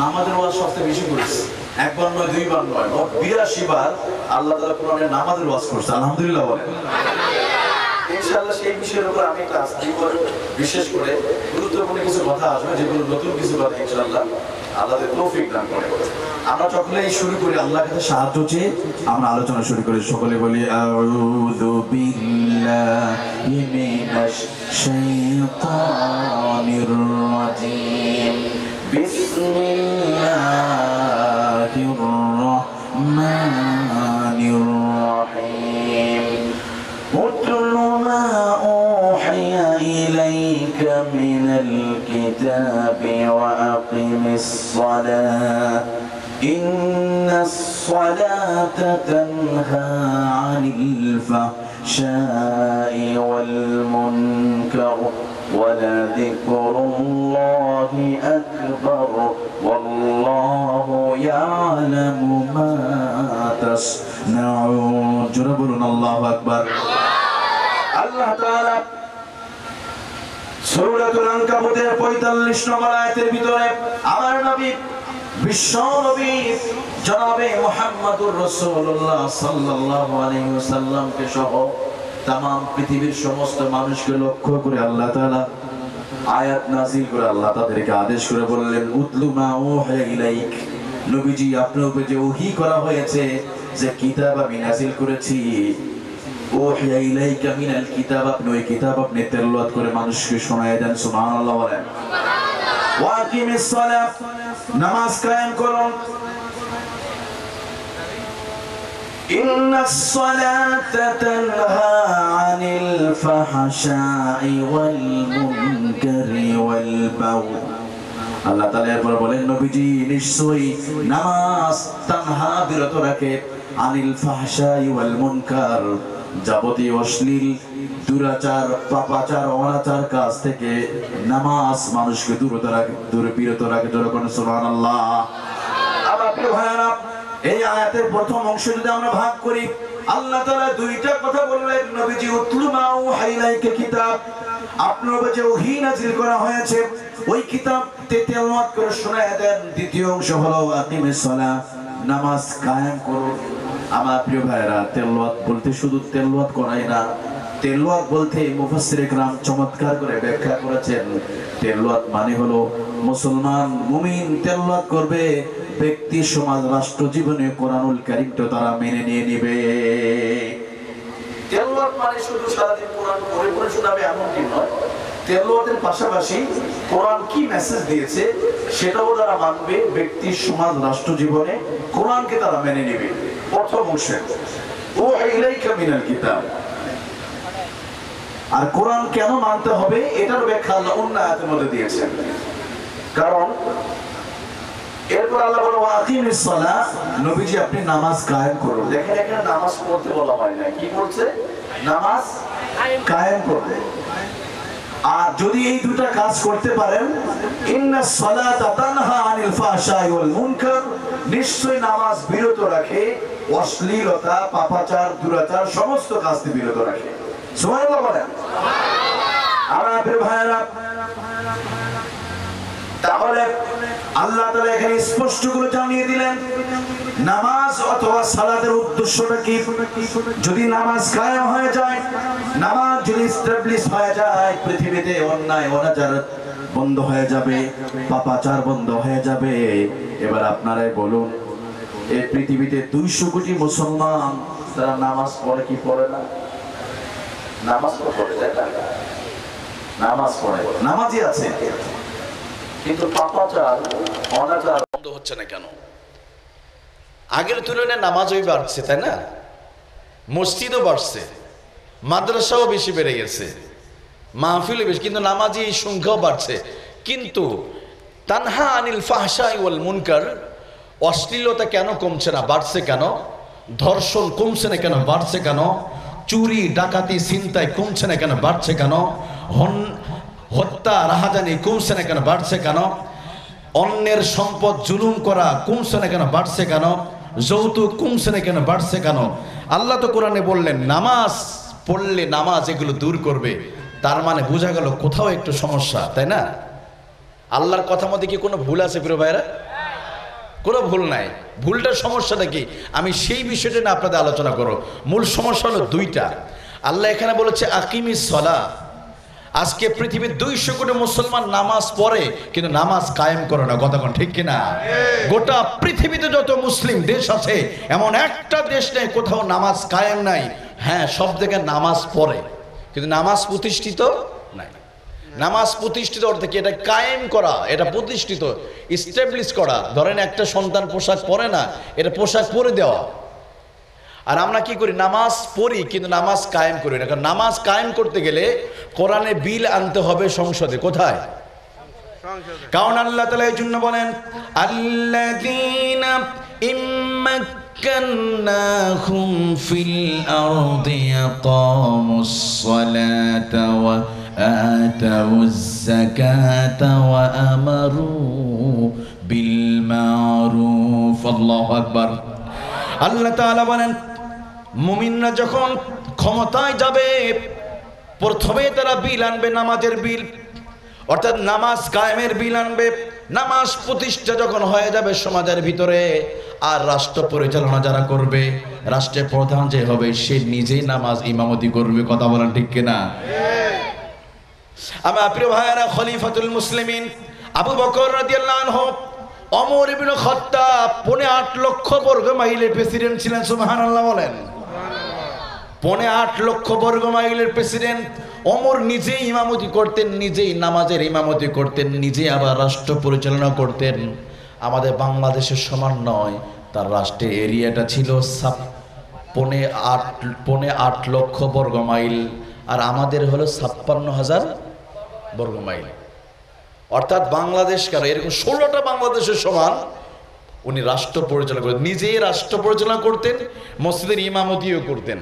[SPEAKER 2] নামাজের ওয়াজ সবচেয়ে বেশি করেছে। একবার নয়, দুইবার নয়, মোট 82 বার আল্লাহ তাআলা কোরআনে নামাজের ওয়াজ করছে। আলহামদুলিল্লাহ বলেন। ইনশাআল্লাহ সেই বিষয়ের উপর আমি ক্লাস দিব। বিশেষ করে গুরুত্বপূর্ণ কিছু কথা আসবে, যেগুলো নতুন কিছু কথা ইনশাআল্লাহ আল্লাহর তৌফিক দান করে। আমরা সকলেই শুরু করি আল্লাহর কাছে সাহায্য চেয়ে আমরা আলোচনা শুরু করি। সকলে বলি আউযু বিল্লাহি মিনাশ শাইতানির রাজীম। বিসমিল্লাহির রাহমানির রাহিম। উতলু মা উহিয়া ইলাইকা মিনাল কিতাবি ওয়া আকিমিস সালাহ ইন্নাস সালাতা তানহা আনিল ফাহশাই ওয়াল মুনকার ولذكر الله أكبر والله يعلم ما تصنعون. جربون الله أكبر. الله تعالى সূরাতুল আনকাবুতের 45 নম্বর আয়াতের ভিতরে আমার নবী, বিশ্ব নবী জনাবে মুহাম্মদুর রাসূলুল্লাহ সাল্লাল্লাহু আলাইহি ওয়াসাল্লামকে সহ তামাম পৃথিবীর সমস্ত মানুষকে লক্ষ্য করে আল্লাহ তাআলা আয়াত নাযিল করে আল্লাহ তাদেরকে আদেশ করে বললেন, উতলু মা উহিয়া ইলাইক। নবীজি, আপনার উপরে যে ওহী করা হয়েছে, যে কিতাব আমি নাযিল করেছি, উহিয়া ইলাইকা মিনাল কিতাব, আপনি ওই কিতাব আপনি তেলাওয়াত করে মানুষকে শোনায় দেন। সুবহানাল্লাহ বলেন। ওয়া আকিমিস সালাত, নামাজ কায়েম করুন। ইন্নাস সালাতা তানহা আনিল ফাহশাই ওয়াল মুনকারি ওয়াল বাগই। আল্লাহ তাআলা এরপর বলেন, নবীজি নিশ্চয়ই নামাজ তানহা, বিরত রাখে, আনিল ফাহশাই ওয়াল মুনকার, যাবতীয় অশ্লীল, দুরাচার, পাপাচার, অনাচার কাজ থেকে নামাজ মানুষকে বিরত রাখে। যখন সুবহানাল্লাহ। আমার প্রিয় ভাইরা, এই আয়াতের প্রথম অংশ যদি আমরা ভাগ করি, আল্লাহ তাআলা দুইটা কথা বললেন। নবীজি, উতলু মা উহিয়া ইলাইকা কিতাব, আপনার উপর যে ওহী নাযিল করা হয়েছে ওই কিতাব তেলাওয়াত করে শোনায় দেন। দ্বিতীয় অংশ হলো আকিমিস সালাহ, নামাজ কায়েম করুন। আমার প্রিয় ভাইরা, তেলাওয়াত বলতে শুধু তেলাওয়াত করাই না, তেলাওয়াত বলতে মুফাসসিরে কেরাম চমৎকার করে ব্যাখ্যা করেছেন, তেলাওয়াত মানে হলো মুসলমান মুমিন তেলাওয়াত করবে, ব্যক্তি সমাজ রাষ্ট্র জীবনে কোরআনুল কারীমটা তারা মেনে নিয়ে নেবে। তেলাওয়াত মানে শুধু সারাদিন কোরআন পড়ে পড়ে শোনাবে এমন কি নয়, তেলাওয়াতের পাশাপাশি কোরআন কি মেসেজ দিয়েছে সেটাও তারা মানবে, ব্যক্তি সমাজ রাষ্ট্র জীবনে কোরআনকে তারা মেনে নেবে। প্রথম অংশে ও ইলাইকা মিনাল কিতাব, আর কোরআন কেন মানতে হবে এটার ব্যাখ্যা আল্লাহ অন্য আয়াতের মধ্যে দিয়েছেন। কারণ এরপর আল্লাহ বলে ওয়াকিমিস সালাহ, নবীজি আপনি নামাজ কায়েম করুন। দেখেন এখানে নামাজ পড়তে বলা হয় না, কি বলছে? নামাজ কায়েম করতে। আর যদি এই দুটো কাজ করতে পারেন, ইন্নাস সালাতা তানহা আনিল ফাহশাই ওয়াল মুনকার, নিশ্চয়ই নামাজ বিরত রাখে অশ্লীলতা, পাপাচার, দুরাচার সমস্ত কাজ থেকে বিরত রাখে। সুবহানাল্লাহ বলেন। আমার প্রিয় ভাইরা, তাহলে আল্লাহ তাআলা এখানে স্পষ্ট করে জানিয়ে দিলেন নামাজ অথবা সালাতের উদ্দেশ্যটা কি। যদি নামাজ কায়েম হয়ে যায়, নামাজ যদি এস্টাবলিশ হয়ে যায়, পৃথিবীতে অন্যায় অনাচার বন্ধ হয়ে যাবে, পাপাচার বন্ধ হয়ে যাবে। এবার আপনারাই বলুন, এই পৃথিবীতে 200 কোটি মুসলমান তারা নামাজ পড়ে কি পড়ে না? নামাজ তো পড়ে, তাই না? নামাজ পড়ে, নামাজই আছে, কিন্তু পাপাচার অনাচার বন্ধ হচ্ছে না কেন? আগের তুলনায় নামাজই বাড়ছে, তাই না? মসজিদও বাড়ছে, মাদ্রাসাও বেশি বেড়ে গেছে, মাহফিলও বেশি, কিন্তু নামাজি সংখ্যাও বাড়ছে। কিন্তু তানহা আনিল ফাহশাই ওয়াল মুনকার, অশ্লীলতা কেন কমছে না, বাড়ছে কেন? ধর্ষণ কমছে না কেন, বাড়ছে কেন? চুরি ডাকাতি ছিনতাই কমছে না কেন, বাড়ছে কেন? হত্যা রাহাজানি কমছে না কেন, বাড়ছে কেন? অন্যের সম্পদ জুলুম করা কমছে না কেন, বাড়ছে কেন? যৌতুক কমছে না কেন, বাড়ছে কেন? আল্লাহ তো কোরআনে বললেন নামাজ পড়লে নামাজ এগুলো দূর করবে। তার মানে বোঝা গেল কোথাও একটু সমস্যা, তাই না? আল্লাহর কথা মধ্যে কি কোনো ভুল আছে প্রিয় ভাইরা? কোনো ভুল নাই। ভুলটার সমস্যাটা কি আমি সেই বিষয়টা না আপনাদের আলোচনা করো। মূল সমস্যা হলো দুইটা। আল্লাহ এখানে বলেছে আকিমিস সালাহ। আজকে পৃথিবীর 200 কোটি মুসলমান নামাজ পড়ে কিন্তু নামাজ কায়েম করে না, কথা কোন ঠিক কিনা? গোটা পৃথিবীতে যত মুসলিম দেশ আছে এমন একটা দেশ নেই কোথাও নামাজ কায়েম নাই। হ্যাঁ, সব জায়গায় নামাজ পড়ে কিন্তু নামাজ প্রতিষ্ঠিত নাই। নামাজ প্রতিষ্ঠিত অর্থে কি? এটা কায়েম করা, এটা প্রতিষ্ঠিত, এস্টাবলিশ করা। ধরেন একটা সন্তান পোশাক পরে না, এটা পোশাক পরে দেওয়া। আর আমরা কি করি? নামাজ পড়ি কিন্তু নামাজ কায়েম করি না। কারণ নামাজ কায়েম করতে গেলে কোরআনে বিল আনতে হবে সংসদে। কোথায়? কারণ আল্লাহ তাআলা এই জন্য বলেন আল্লাযীনা ইম্মাক্কান্নাহুম ফিল আরদি ইয়াকামুস সালাতা ওয়া আতাউজ যাকাতা ওয়া আমারু বিল মারুফ। আল্লাহু আকবার। আল্লাহ তাআলা বলেন মুমিনরা যখন ক্ষমতায় যাবে প্রথমে তারা বিল আনবে, নামাজের বিল, অর্থাৎ নামাজ কায়েমের বিল আনবে। নামাজ প্রতিষ্ঠা যখন হয়ে যাবে সমাজের ভিতরে, আর রাষ্ট্র পরিচালনা যারা করবে, রাষ্ট্রের প্রধান যে হবে সে নিজেই নামাজ ইমামতি করবে। কথা বলেন ঠিক কিনা? আমার প্রিয় ভাইয়েরা, খলিফাতুল মুসলিমিন আবু বকর রাদিয়াল্লাহু আনহু ওমর ইবনে খাত্তাব 8.5 লক্ষ বর্গ মাইলের প্রেসিডেন্ট ছিলেন। সুবহানাল্লাহ বলেন। 8.5 লক্ষ বর্গ মাইলের প্রেসিডেন্ট ওমর নিজেই ইমামতি করতেন, নিজেই নামাজের ইমামতি করতেন, নিজে আবার রাষ্ট্র পরিচালনা করতেন। আমাদের বাংলাদেশের সমান নয়, তার রাষ্ট্রের এরিয়াটা ছিল 8.5 লক্ষ বর্গ মাইল, আর আমাদের হলো 56,000 বর্গ মাইল। অর্থাৎ বাংলাদেশ কারো এরকম 16টা বাংলাদেশের সমান উনি রাষ্ট্র পরিচালনা করতেন, নিজেই রাষ্ট্র পরিচালনা করতেন, মসজিদের ইমামতিও করতেন,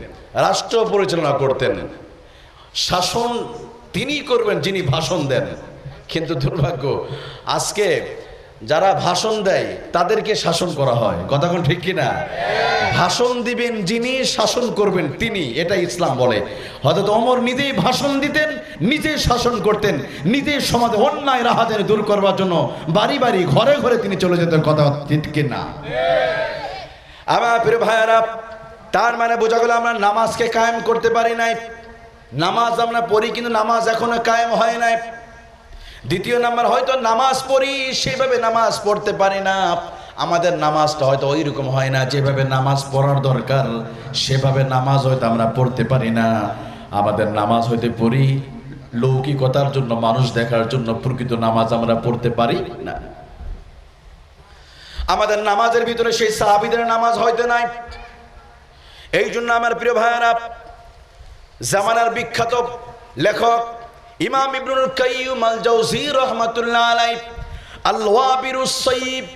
[SPEAKER 2] রাষ্ট্র পরিচালনা করতেন। শাসন তিনি করবেন যিনি ভাষণ দেন। কিন্তু দুর্ভাগ্য আজকে যারা ভাষণ দেয় তাদেরকে শাসন করা হয়। কথা কোন ঠিক কিনা? ভাষণ দিবেন যিনি, শাসন করবেন তিনি, এটা ইসলাম বলে। হযরত ওমর নিজেই ভাষণ দিতেন, নিজে শাসন করতেন, নিজে সমাজে অন্যায় রাহাজানি দূর করবার জন্য বাড়ি বাড়ি ঘরে ঘরে তিনি চলে যেতেন। কথা ঠিক কিনা? আমার প্রিয় ভাইয়েরা, তার মানে বোঝা গেল আমরা নামাজকে কায়েম করতে পারি নাই। নামাজ আমরা পড়ি কিন্তু নামাজ এখনো কায়েম হয় নাই।
[SPEAKER 3] দ্বিতীয় নাম্বার, হয়তো নামাজ পড়ি সেভাবে নামাজ পড়তে পারি না, আমাদের নামাজটা হয়তো ওই রকম হয় না, যেভাবে নামাজ পড়ার দরকার সেভাবে নামাজ হয়তো আমরা পড়তে পারি না। আমাদের নামাজ হয়তো পড়ি লৌকিকতার জন্য, মানুষ দেখার জন্য, প্রকৃত নামাজ আমরা পড়তে পারি না। আমাদের নামাজের ভিতরে সেই সাহাবীদের নামাজ হয়তো নাই। এই জন্য আমার প্রিয় ভাইয়েরা, জামানার বিখ্যাত লেখক ইমাম ইবনুল কাইয়্যিম আল জাওযী রাহমাতুল্লাহ আলাইহি আল-ওয়াবিরুস সাইয়্যিব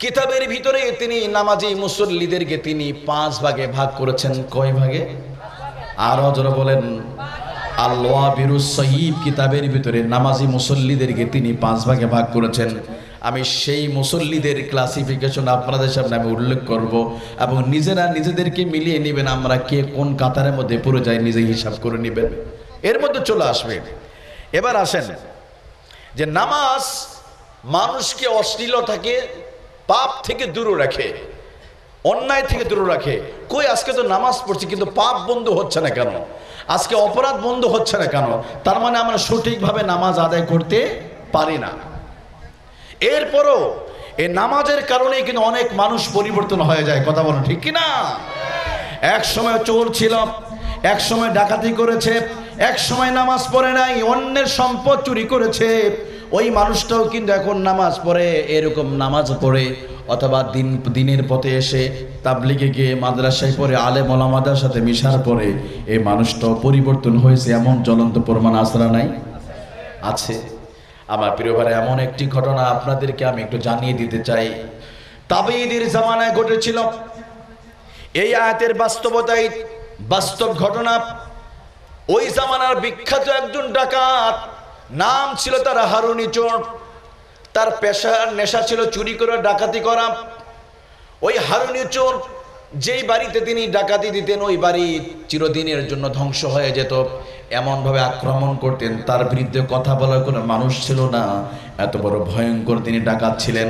[SPEAKER 3] কিতাবের ভিতরে তিনি নামাজি মুসল্লিদেরকে তিনি 5 ভাগে ভাগ করেছেন। কয় ভাগে? আরো জোরে বলেন। আল-ওয়াবিরুস সাইয়্যিব কিতাবের ভিতরে নামাজি মুসল্লিদেরকে তিনি 5 ভাগে ভাগ করেছেন। আমি সেই মুসল্লিদের ক্লাসিফিকেশন আপনাদের সামনে আমি উল্লেখ করব এবং নিজেরা নিজেদেরকে মিলিয়ে নেবেন, আমরা কে কোন কাতারের মধ্যে পড়ে যাই নিজে হিসাব করে নেবেন, এর মধ্যে চলে আসবে। এবার আসেন যে নামাজ মানুষকে অশ্লীলতাকে, পাপ থেকে দূরে রাখে, অন্যায় থেকে দূরে রাখে। কই আজকে তো নামাজ পড়ছি কিন্তু পাপ বন্ধ হচ্ছে না কেন, আজকে অপরাধ বন্ধ হচ্ছে না কেন? তার মানে আমরা সঠিকভাবে নামাজ আদায় করতে পারি না। এরপরও এই নামাজের কারণে কিন্তু অনেক মানুষ পরিবর্তন হয়ে যায়, কথা বলো ঠিক কিনা? এক সময় চোর ছিল, এক সময় ডাকাতি করেছে, এক সময় নামাজ পড়ে নাই, অন্যের সম্পদ চুরি করেছে, ওই মানুষটাও কিন্তু এখন নামাজ পড়ে, এরকম নামাজ পড়ে অথবা দিনের পথে এসে তাবলিগে গিয়ে মাদ্রাসায় পড়ে আলেম ওলামাদের সাথে মিশার পরে এই মানুষটাও পরিবর্তন হয়েছে। এমন জ্বলন্ত প্রমাণ আসরা নাই? আছে। আমার প্রিয় ভাই, এমন একটি ঘটনা আপনাদেরকে আমি একটু জানিয়ে দিতে চাই, তাবেঈদের জামানায় ঘটেছিল। এই আয়াতের বাস্তবতাই বাস্তব ঘটনা। ওই জামানার বিখ্যাত একজন ডাকাত, নাম ছিল তার হারুনি চোর। তার পেশার নেশা ছিল চুরি করে ডাকাতি করা। ওই হারুনি চোর যেই বাড়িতে তিনি ডাকাতি দিতেন, ওই বাড়ি চিরদিনের জন্য ধ্বংস হয়ে যেত। এমনভাবে আক্রমণ করতেন, তার বিরুদ্ধে কথা বলার কোনো মানুষ ছিল না, এত বড় ভয়ঙ্কর তিনি ডাকাত ছিলেন।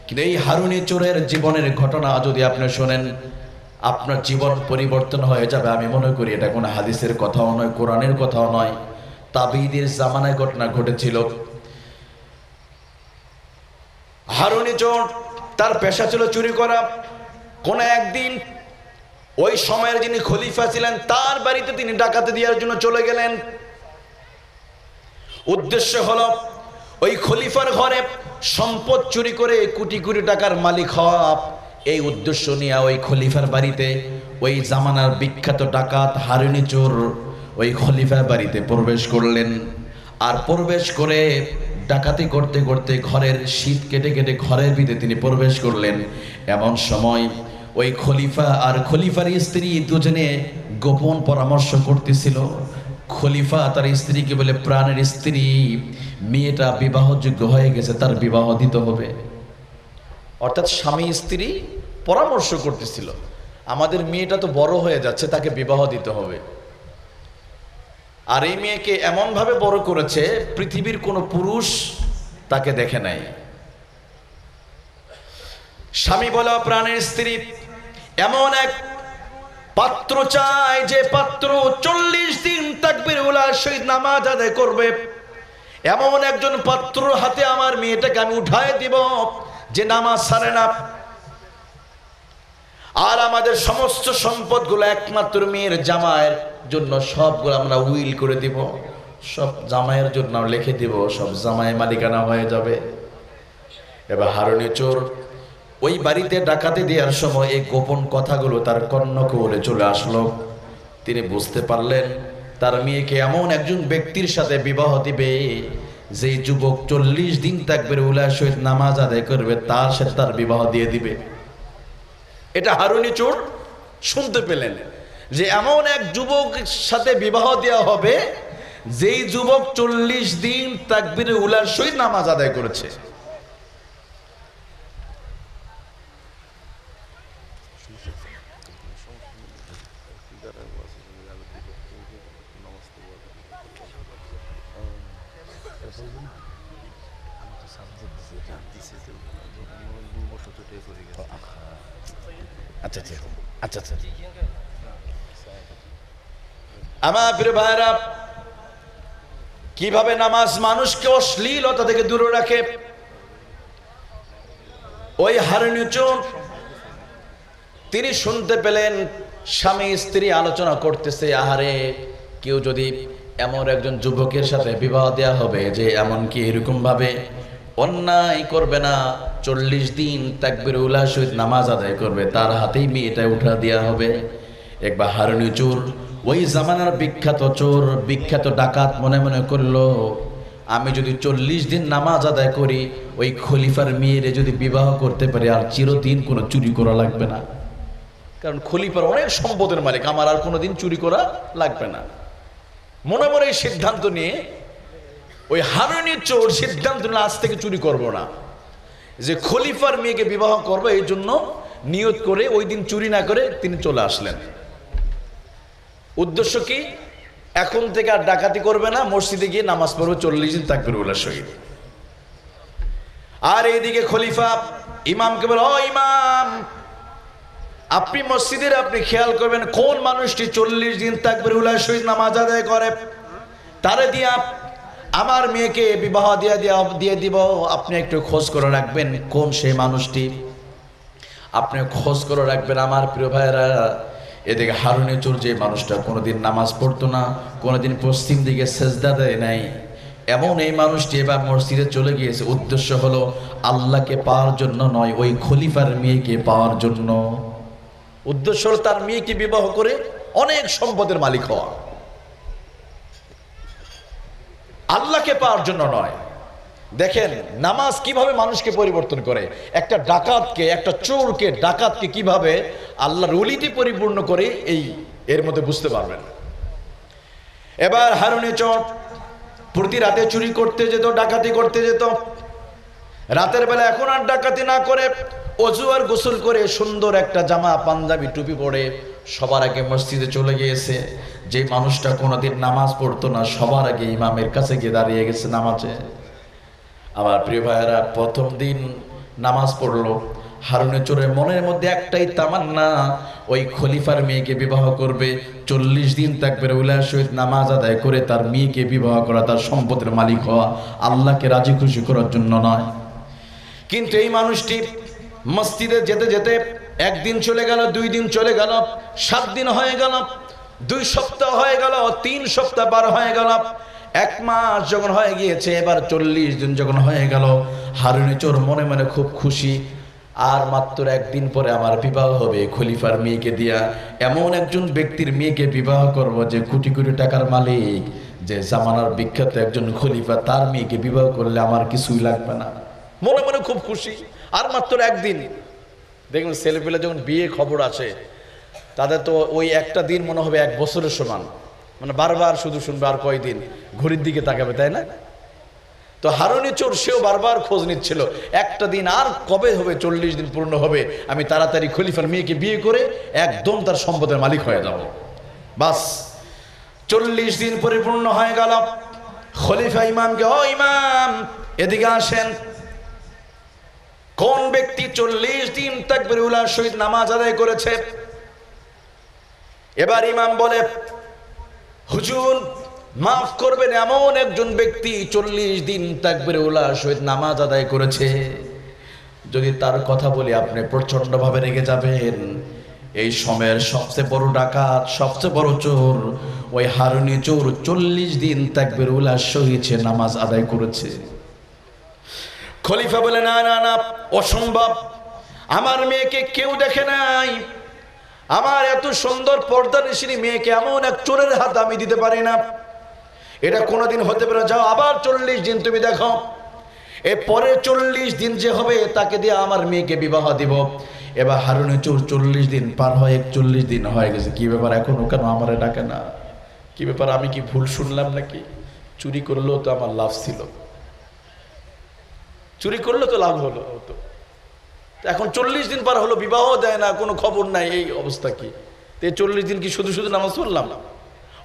[SPEAKER 3] কিন্তু এই হারুনি চোরের জীবনের ঘটনা যদি আপনি শোনেন, আপনার জীবন পরিবর্তন হয়ে যাবে। আমি মনে করি এটা কোনো হাদিসের কথাও নয়, কোরআনের কথাও নয়, তাবেঈদের জামানায় ঘটনা ঘটেছিল। হারুনি চোর, তার পেশা ছিল চুরি করা। কোন একদিন ওই সময়ের যিনি খলিফা ছিলেন তার বাড়িতে তিনি ডাকাতি দেওয়ার জন্য চলে গেলেন। উদ্দেশ্য হলো ওই খলিফার ঘরে সম্পদ চুরি করে কোটি কোটি টাকার মালিক হওয়া। এই উদ্দেশ্য নিয়ে ওই খলিফার বাড়িতে ওই জামানার বিখ্যাত ডাকাত হারুনি চোর ওই খলিফার বাড়িতে প্রবেশ করলেন। আর প্রবেশ করে ডাকাতি করতে করতে ঘরের শীত কেটে কেটে ঘরের ভিতরে তিনি প্রবেশ করলেন। এমন সময় ওই খলিফা আর খলিফার স্ত্রী দুজনে গোপন পরামর্শ করতেছিল। খলিফা তার স্ত্রীকে বলে, প্রাণের স্ত্রী, মেয়েটা বিবাহযোগ্য হয়ে গেছে, তার বিবাহ দিতে হবে। অর্থাৎ স্বামী স্ত্রী পরামর্শ করতেছিল, আমাদের মেয়েটা তো বড় হয়ে যাচ্ছে, তাকে বিবাহ দিতে হবে। আর এই মেয়েকে এমন ভাবে বড় করেছে পৃথিবীর কোনো পুরুষ তাকে দেখে নাই। স্বামী বলে, প্রাণের স্ত্রী, এমন এক পাত্র চাই যে পাত্র 40 দিন তাকবীর উলার সহিত নামাজ আদায় করবে। এমন একজন পাত্র হাতে আমার মেয়েটাকে আমি উঠায় দিব যে নামাজ ছাড়ে না। আর আমাদের সমস্ত সম্পদগুলো একমাত্র মেয়ের জামাইয়ের জন্য সবগুলো আমরা উইল করে দিব, সব জামাইয়ের জন্য লিখে দিব, সব জামাই মালিকানা হয়ে যাবে। এবার হারুনি চোর ওই বাড়িতে ডাকাতি দেওয়ার সময় এই গোপন কথাগুলো তার কর্ণকুহরে চলে আসলো। তিনি বুঝতে পারলেন তার মেয়েকে এমন একজন ব্যক্তির সাথে বিবাহ দিবে যে যুবক 40 দিন তাকবীর উলার সহিত নামাজ আদায় করবে, তার সাথে তার বিবাহ দিয়ে দিবে। এটা হারুনি চোর শুনতে পেলেন যে এমন এক যুবকের সাথে বিবাহ দেওয়া হবে যেই যুবক 40 দিন তাকবীর উলার সহিত নামাজ আদায় করেছে। আচ্ছা আচ্ছা আচ্ছা, আমার প্রিয় ভাইরা, কিভাবে নামাজ মানুষকে অশ্লীলতা থেকে দূরে রাখে। ওই হারুন চোর তিনি শুনতে পেলেন স্বামী স্ত্রী আলোচনা করতেছে, আহারে কেউ যদি এমন একজন যুবকের সাথে বিবাহ দেয়া হবে যে এমনকি এরকম ভাবে অন্যায় করবে না, 40 দিন তাকবীরুল্লাহ সহিত নামাজ আদায় করবে, তার হাতেই মেয়েটা উঠা দেওয়া হবে। একবার হারুন চোর, ওই জামানার বিখ্যাত চোর, বিখ্যাত ডাকাত, মনে মনে করলো আমি যদি 40 দিন নামাজ আদায় করি, ওই খলিফার মেয়েরে যদি বিবাহ করতে পারি, আর চিরদিন কোনো চুরি করা লাগবে না। কারণ খলিফার অনেক সম্পদের মালিক, আমার আর কোনোদিন চুরি করা লাগবে না। মনে মনে এই সিদ্ধান্ত নিয়ে ওই হারুন চোর সিদ্ধান্ত নিয়ে আজ থেকে চুরি করব না, যে খলিফার মেয়েকে বিবাহ করব, এই জন্য নিয়ত করে ওই দিন চুরি না করে তিনি চলে আসলেন। উদ্দেশ্য কি? এখন থেকে আর ডাকাতি করবে না, মসজিদে গিয়ে নামাজ পড়বে 40 দিন তাকবীরুল্লাহ সহিত। আর এইদিকে খলিফা ইমামকে বলে, ও ইমাম, আপনি মসজিদের আপনি খেয়াল করবেন কোন মানুষটি 40 দিন তাকবীরুল্লাহ সহিত নামাজ আদায় করে, তারে দিয়া আমার মেয়েকে বিবাহ দিয়ে দিব। আপনি একটু খোঁজ করে রাখবেন কোন সেই মানুষটি, আপনি খোঁজ করে রাখবেন আমার প্রিয় ভাইরা। এদিকে হারুন চোর, যে মানুষটা কোনোদিন নামাজ পড়তো না, কোনোদিন পশ্চিম দিকে সেজদা দেয় নাই, এমন এই মানুষটি এবার মসজিদে চলে গিয়েছে। উদ্দেশ্য হলো আল্লাহকে পাওয়ার জন্য নয়, ওই খলিফার মেয়েকে পাওয়ার জন্য। উদ্দেশ্য হলো তার মেয়েকে বিবাহ করে অনেক সম্পদের মালিক হওয়া, আল্লাহকে পাওয়ার জন্য নয়। দেখেন নামাজ কিভাবে মানুষকে পরিবর্তন করে, একটা ডাকাতকে, একটা চোরকে, ডাকাতকে কিভাবে আল্লাহর ওলিতে পরিপূর্ণ করে, এই এর মধ্যে বুঝতে পারবেন। এবার হারুন চোর প্রতি রাতে চুরি করতে যেত, ডাকাতি করতে যেত। রাতের বেলা এখন আর ডাকাতি না করে অজু আর গোসল করে সুন্দর একটা জামা, পাঞ্জাবি, টুপি পরে সবার আগে মসজিদে চলে গিয়েছে। যে মানুষটা কোনোদিন নামাজ পড়তো না, সবার আগে ইমামের কাছে গিয়ে দাঁড়িয়ে গেছে নামাজে। আমার প্রিয় ভাইয়েরা, প্রথম দিন নামাজ পড়লো। হারুন চোরের মনের মধ্যে একটাই তামান্না, ওই খলিফার মেয়েকে বিবাহ করবে, 40 দিন তাকবীরুল্লাহ সহিত নামাজ আদায় করে তার মেয়েকে বিবাহ করা, তার সম্পদের মালিক হওয়া, আল্লাহকে রাজি খুশি করার জন্য নয়। কিন্তু এই মানুষটি মসজিদে যেতে যেতে 1 দিন চলে গেল, 2 দিন চলে গেল, 7 দিন হয়ে গেল, 2 সপ্তাহ হয়ে গেল, 3 সপ্তাহ পার হয়ে গেল, 1 মাস যখন হয়ে গিয়েছে, এবার 40 দিন যখন হয়ে গেল, হারুন চোর মনে মনে খুব খুশি। আর মাত্র 1 দিন পরে আমার বিবাহ হবে খলিফার মেয়েকে দিয়া, এমন একজন ব্যক্তির মেয়েকে বিবাহ করব যে কোটি কোটি টাকার মালিক, যে জামানার বিখ্যাত একজন খলিফা, তার মেয়েকে বিবাহ করলে আমার কিছুই লাগবে না। মনে মনে খুব খুশি। আর মাত্র 1 দিন। দেখুন ছেলেপেলে যখন বিয়ে খবর আসে, তাদের তো ওই একটা দিন মনে হবে 1 বছরের সমান, মানে বারবার শুধু শুনবে আর কয়দিন, ঘড়ির দিকে তাকাবে, তাই না? তো হারুন চোর সেও বারবার খোঁজ নিচ্ছিল, একটা দিন আর কবে হবে, 40 দিন পূর্ণ হবে, আমি তাড়াতাড়ি খলিফার মেয়েকে বিয়ে করে একদম তার সম্পদের মালিক হয়ে যাব। বাস 40 দিন পরিপূর্ণ হয়ে গেল। খলিফা ইমামকে, ও ইমাম এদিকে আসেন, কোন ব্যক্তি 40 দিন তাকবীরুল্লাহ সহিত নামাজ আদায় করেছে? এবার ইমাম বলে, হুজুর মাফ করবেন, এমন একজন ব্যক্তি 40 দিন তাকবীরুল্লাহ সহিত নামাজ আদায় করেছে। যদি তার কথা বলি আপনি প্রচন্ড ভাবে রেগে যাবেন। এই সময়ের সবচেয়ে বড় ডাকাত, সবচেয়ে বড় চোর ওই হারুন চোর 40 দিন তাকবীরুল্লাহ সহিত নামাজ আদায় করেছে। খলিফা বলে, না না না, অসম্ভব, আমার মেয়েকে কেউ দেখে নাই, আমার এত সুন্দর পর্দানিশিনী মেয়েকে এমন এক চোরের হাত আমি দিতে পারি না, এটা কোনোদিন হতে পারে। যাও আবার 40 দিন তুমি দেখো, এর পরে 40 দিন যে হবে তাকে দিয়ে আমার মেয়েকে বিবাহ দিব। এবার হারুন চোর 40 দিন পার হয়, 41 দিন হয়ে গেছে। কি ব্যাপার, এখনো কেন আমারে ডাকে না? কি ব্যাপার, আমি কি ভুল শুনলাম নাকি? চুরি করলেও তো আমার লাভ ছিল, চুরি করলে তো লাভ হলো। তো এখন 40 দিন পার হলো, বিবাহ দেয় না, কোনো খবর নাই, এই অবস্থা কি? 40 দিন কি শুধু শুধু নামাজ পড়লাম?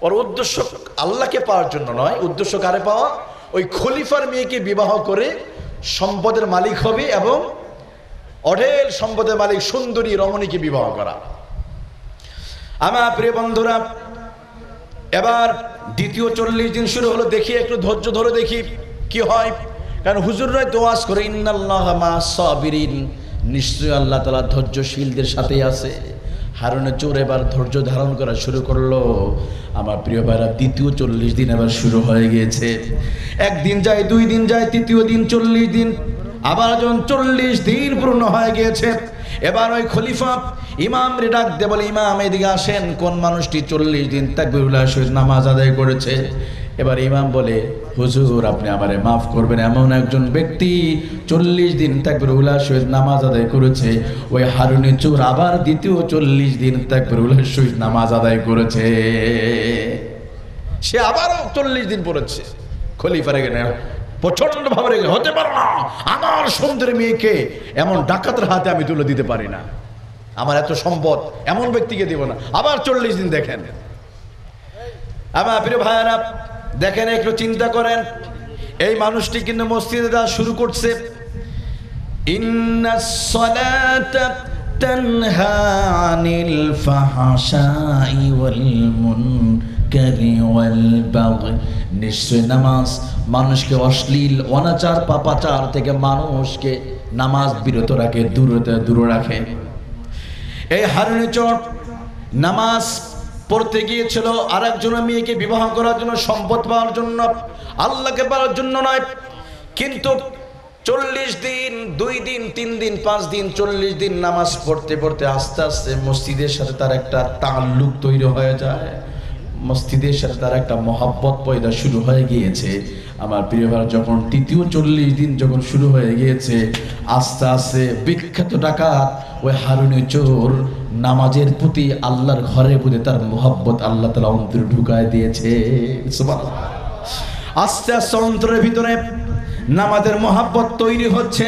[SPEAKER 3] ওর উদ্দেশ্য আল্লাহকে পাওয়ার জন্য নয়, উদ্দেশ্য কারে পাওয়া? ওই খলিফার মেয়েকে বিবাহ করে সম্পদের মালিক হবে এবং অঢেল সম্পদের মালিক সুন্দরী রমণীকে বিবাহ করা। আমার প্রিয় বন্ধুরা, এবার দ্বিতীয় 40 দিন শুরু হলো, দেখি একটু ধৈর্য ধরে দেখি কি হয়। কারণ হুজুররাই দোয়াজ করে ইন্নাল্লাহা মা'আস সাবিরিন, নিশ্চয়ই আল্লাহ তাআলা ধৈর্যশীলদের সাথেই আছে। হারুনের চোর এবার ধৈর্য ধারণ করা শুরু করলো। আমার প্রিয় ভাইরা, দ্বিতীয় 40 দিন এবার শুরু হয়ে গিয়েছে। একদিন যায়, 2 দিন যায়, তৃতীয় দিন 40 দিন, আবার যখন 40 দিন পূর্ণ হয়ে গিয়েছে, এবার ওই খলিফা ইমাম রে ডাক দিয়ে বলে, ইমাম এদিকে আসেন, কোন মানুষটি 40 দিন তাকবীরুল্লাহ সহিত নামাজ আদায় করেছে? এবার ইমাম বলে, হুজুর আপনি আমারে মাফ করবেন, এমন একজন ব্যক্তি 40 দিন তাকবীরুল্লাহ সহিত নামাজ আদায় করেছে। ওই হারুনি চোর আবার দ্বিতীয় 40 দিন তাকবীরুল্লাহ সহিত নামাজ আদায় করেছে, সে আবারও 40 দিন পড়েছে। খলিফা রেগে প্রচন্ড ভাবে রেগে, হতে পারে না, আমার সুন্দরী মেয়েকে এমন ডাকাতের হাতে আমি তুলে দিতে পারি না, আমার এত সম্পদ এমন ব্যক্তিকে দিব না। আবার 40 দিন। দেখেন আমার প্রিয় ভাইয়েরা, দেখেন একটু চিন্তা করেন, এই মানুষটি কিন্তু মসজিদে যাওয়া শুরু করছে। ইন্নাস সালাতা তানহা আনিল ফাহশাই ওয়াল মুনকারি ওয়াল বাগই, নিশ্চয় নামাজ মানুষকে অশ্লীল অনাচার পাপাচার থেকে মানুষকে নামাজ বিরত রাখে, দূরে রাখে। এই হারুনি চোর নামাজ পড়তে গিয়েছিল আর একজনের মেয়েকে বিবাহ করার জন্য, সম্পদ পাওয়ার জন্য, আল্লাহকে পাওয়ার জন্য নয়। কিন্তু 40 দিন, 2 দিন, 3 দিন, 5 দিন, 40 দিন নামাজ পড়তে পড়তে আস্তে আস্তে মসজিদের সাথে তার একটা তাল্লুক তৈরি হয়ে যায়, মসজিদের সাথে তার একটা মহব্বত পয়দা শুরু হয়ে গিয়েছে। আমার প্রিয় ভাই, যখন তৃতীয় 40 দিন যখন শুরু হয়ে গিয়েছে, আস্তে আস্তে বিখ্যাত ডাকাত ওই হারুনি চোর নামাজের প্রতি, আল্লাহর ঘরের প্রতি তার মহব্বত আল্লাহ তাআলা অন্তরে ঢুকায় দিয়েছে। সুবহানাল্লাহ। আস্তে আস্তে অন্তরের ভিতরে নামাজের মহব্বত তৈরি হচ্ছে।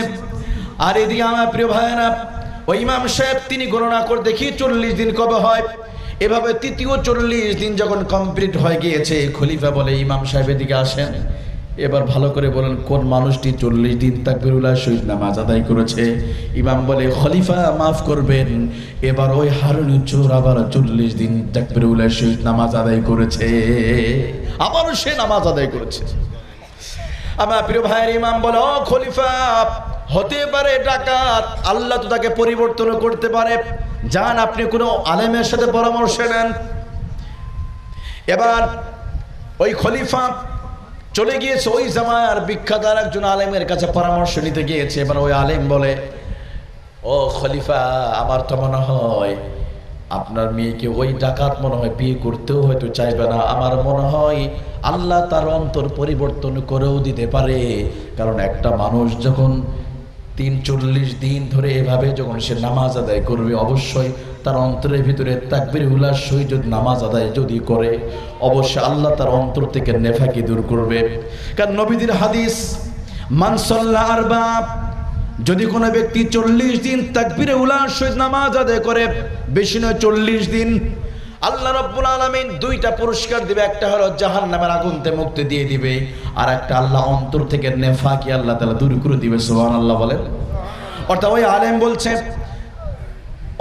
[SPEAKER 3] আর এদিকে আমার প্রিয় ভাইয়েরা, ওই ইমাম সাহেব তিনি গণনা করে দেখি 40 দিন কবে হয়। এভাবে তৃতীয় 40 দিন যখন কমপ্লিট হয়ে গিয়েছে, খলিফা বলে, ইমাম সাহেব এদিকে আসেন, এবার ভালো করে বলেন কোন মানুষটি 40 দিন তাকবীরুল্লাহ সহিত নামাজ আদায় করেছে? ইমাম বলে, খলিফা মাফ করবেন, এবার ওই হারুনি চোর আবার 40 দিন তাকবীরুল্লাহ সহিত নামাজ আদায় করেছে, আবারও সে নামাজ আদায় করেছে। আমার প্রিয় ভাইয়ের ইমাম বলে, ও খলিফা, হতে পারে ডাকাত, আল্লাহ তো তাকে পরিবর্তন করতে পারে, যান আপনি কোনো আলেমের সাথে পরামর্শ নেন। এবার ওই খলিফা চলে গিয়েছে ওই জামানার বিখ্যাত একজন আলেমের কাছে পরামর্শ নিতে গিয়েছে। এবার ওই আলেম বলে, ও খলিফা, আমার তো মনে হয় আপনার মেয়েকে ওই ডাকাত মনে হয় বিয়ে করতেও হয়তো চাইবে না, আমার মনে হয় আল্লাহ তার অন্তর পরিবর্তন করেও দিতে পারে। কারণ একটা মানুষ যখন 40 দিন ধরে এভাবে যখন সে নামাজ আদায় করবে, অবশ্যই তার অন্তরের ভিতরে তাকবীরুল্লাহ সহিত নামাজ আদায় যদি করে, অবশ্যই আল্লাহ তার অন্তর থেকে নেফাকি দূর করবে। কারণ নবীদের হাদিস, মান সাল্লা আরবা, যদি কোনো ব্যক্তি 40 দিন তাকবীরুল্লাহ সহিত নামাজ আদায় করে, বেশি নয় 40 দিন, আল্লাহ রাব্বুল আলামিন 2টা পুরস্কার দিবে। একটা হলো জাহান্নামের আগুন থেকে মুক্তি দিয়ে দিবে, আর একটা আল্লাহ অন্তর থেকে নেফাকি আল্লাহ তাআলা দূর করে দিবে। সুবহানাল্লাহ বলেন। অর্থাৎ ওই আলেম বলছে,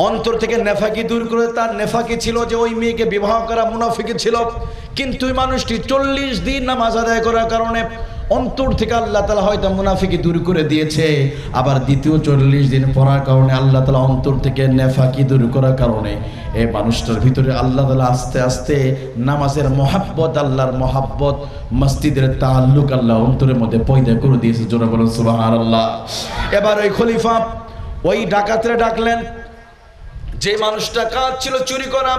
[SPEAKER 3] অন্তর থেকে নেফাকি দূর করে, তার নেফাকি ছিল যে ওই মেয়েকে বিবাহ করা মুনাফিকি ছিল, কিন্তু ওই মানুষটি 40 দিন নামাজ আদায় করার কারণে অন্তর থেকে আল্লাহ তাআলা হয়তো মুনাফিকি দূর করে দিয়েছে। আবার দ্বিতীয় 40 দিন পড়ার কারণে আল্লাহ তাআলা অন্তর থেকে নেফাকি দূর করার কারণে এই মানুষটার ভিতরে আল্লাহ তাআলা আস্তে আস্তে নামাজের মহাব্বত, আল্লাহর মহাব্বত, মসজিদের তাআল্লুক আল্লাহ অন্তরের মধ্যে পয়দা করে দিয়েছে। জোরে বলুন সুবহানাল্লাহ। এবার ওই খলিফা ওই ডাকাতরে ডাকলেন, যে মানুষটা কাজ ছিল চুরি করা,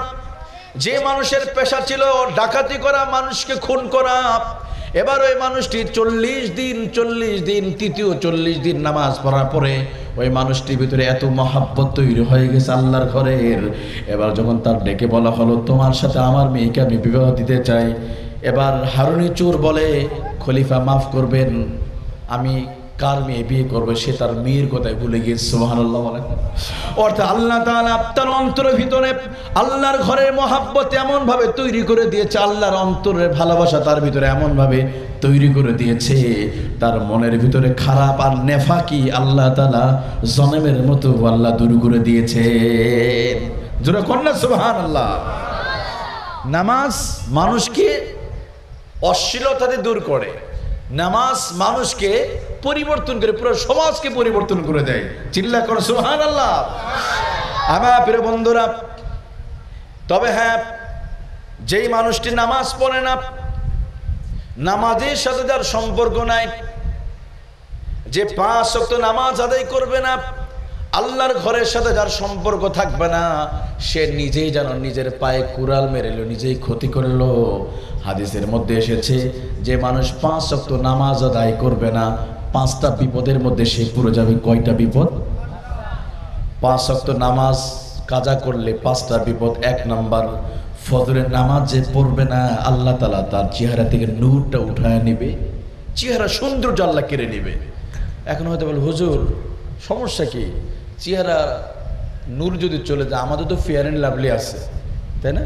[SPEAKER 3] যে মানুষের পেশা ছিল ডাকাতি করা, মানুষকে খুন করা, এবার ওই মানুষটি 40 দিন তৃতীয় 40 দিন নামাজ পড়ার পরে ওই মানুষটির ভিতরে এত মহাব্বত তৈরি হয়ে গেছে আল্লাহর ঘরের। এবার যখন তার ডেকে বলা হলো, তোমার সাথে আমার মেয়েকে আমি বিবাহ দিতে চাই, এবার হারুনি চোর বলে, খলিফা মাফ করবেন, আমি কার মেয়ে বিয়ে করবে? সে তার মেয়ের কথাই ভুলে গিয়েছে। সুবহানাল্লাহ বলেন। অর্থাৎ আল্লাহ তাআলা তার অন্তরের ভিতরে আল্লাহর ঘরের মহাব্বত এমন ভাবে তৈরি করে দিয়েছে, আল্লাহর অন্তরের ভালোবাসা তার ভিতরে এমন ভাবে তৈরি করে দিয়েছে, তার মনের ভিতরে খারাপ আর নেফাকি আল্লাহ তাআলা জনমের মতো আল্লাহ দূর করে দিয়েছে। জোরে কন্যা সুবহানাল্লাহ। নামাজ মানুষকে অশ্লীলতাকে দূর করে। নামাজ মানুষকে পরিবর্তন করে, পুরো সমাজকে পরিবর্তন করে দেয়। চিল্লা করো সুবহানাল্লাহ। আমার প্রিয় বন্ধুরা, তবে হ্যাঁ, যেই মানুষটি নামাজ পড়ে না, নামাজের সাথে যার সম্পর্ক নাই, যে 5 ওয়াক্ত নামাজ আদায় করবে না, আল্লাহর ঘরের সাথে যার সম্পর্ক থাকবে না, সে নিজেই যেন নিজের পায়ে কুড়াল মেরেল, নিজেই ক্ষতি করলো। হাদিসের মধ্যে এসেছে যে মানুষ 5 ওয়াক্ত নামাজ আদায় করবে না, 5টা বিপদের মধ্যে সে পড়ে যাবে। কয়টা বিপদ? 5 ওয়াক্ত নামাজ কাজা করলে 5টা বিপদ। 1 নাম্বার, ফজরের নামাজ যে পড়বে না, আল্লাহ তাআলা তার চেহারা থেকে নূরটা উঠায় নেবে, চেহারা সৌন্দর্য আল্লাহ কেড়ে নেবে। এখন হয়তো বলে, হুজুর সমস্যা কি? চেহারা নূর যদি চলে যায়, আমাদের তো ফেয়ার অ্যান্ড লাভলি আছে, তাই না?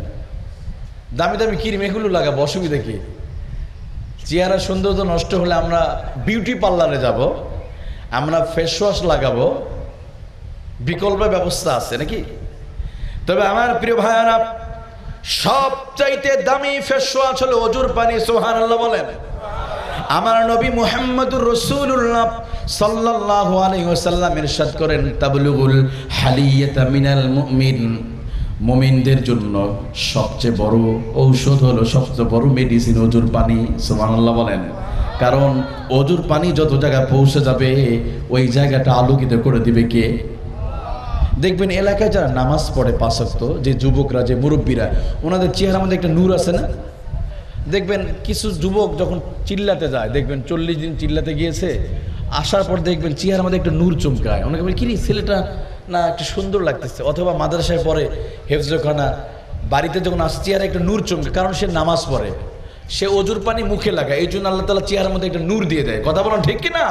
[SPEAKER 3] দামি দামি ক্রিম এগুলো লাগাবো, অসুবিধা কি? চেহারা সৌন্দর্য নষ্ট হলে আমরা বিউটি পার্লারে যাব, আমরা ফেস ওয়াশ লাগাবো, বিকল্প ব্যবস্থা আছে নাকি? তবে আমার প্রিয় ভাইয়ারা, সবচাইতে দামি ফেস ওয়াশ হলো অজুর পানি। সুবহানাল্লাহ বলেন। আমার নবী মুহাম্মদুর রাসূলুল্লাহ সাল্লাল্লাহু আলাইহি ওয়াসাল্লাম ইরশাদ করেন, তাবলুগুল হালিয়াতা মিনাল মুমিন, মুমিনদের জন্য সবচেয়ে বড় ঔষধ হলো, সবচেয়ে বড় মেডিসিন অজুর পানি। সুবহানাল্লাহ বলেন। কারণ অজুর পানি যত জায়গায় পৌঁছে যাবে, ওই জায়গাটা আলোকিত করে দিবে কে? দেখবেন এলাকায় যারা নামাজ পড়ে 5 ওয়াক্ত, যে যুবকরা, যে মুরব্বীরা, ওনাদের চেহারার মধ্যে একটা নূর আছে না? দেখবেন কিছু যুবক যখন চিল্লাতে যায়, দেখবেন 40 দিন চিল্লাতে গিয়েছে, আসার পর দেখবেন চেহারার মধ্যে একটা নূর চমকায়। অনেকে বলে, কি রে ছেলেটা না একটু সুন্দর লাগতেছে। অথবা মাদ্রাসায় পড়ে, হেফজখানা, বাড়িতে যখন আসে চেহারা একটা নূর চমকে, কারণ সে নামাজ পড়ে, সে অজুর পানি মুখে লাগায়। এই জন্য আল্লাহ তাআলা চেহারার মধ্যে একটা নূর দিয়ে দেয়। কথা বলেন ঠিক কিনা?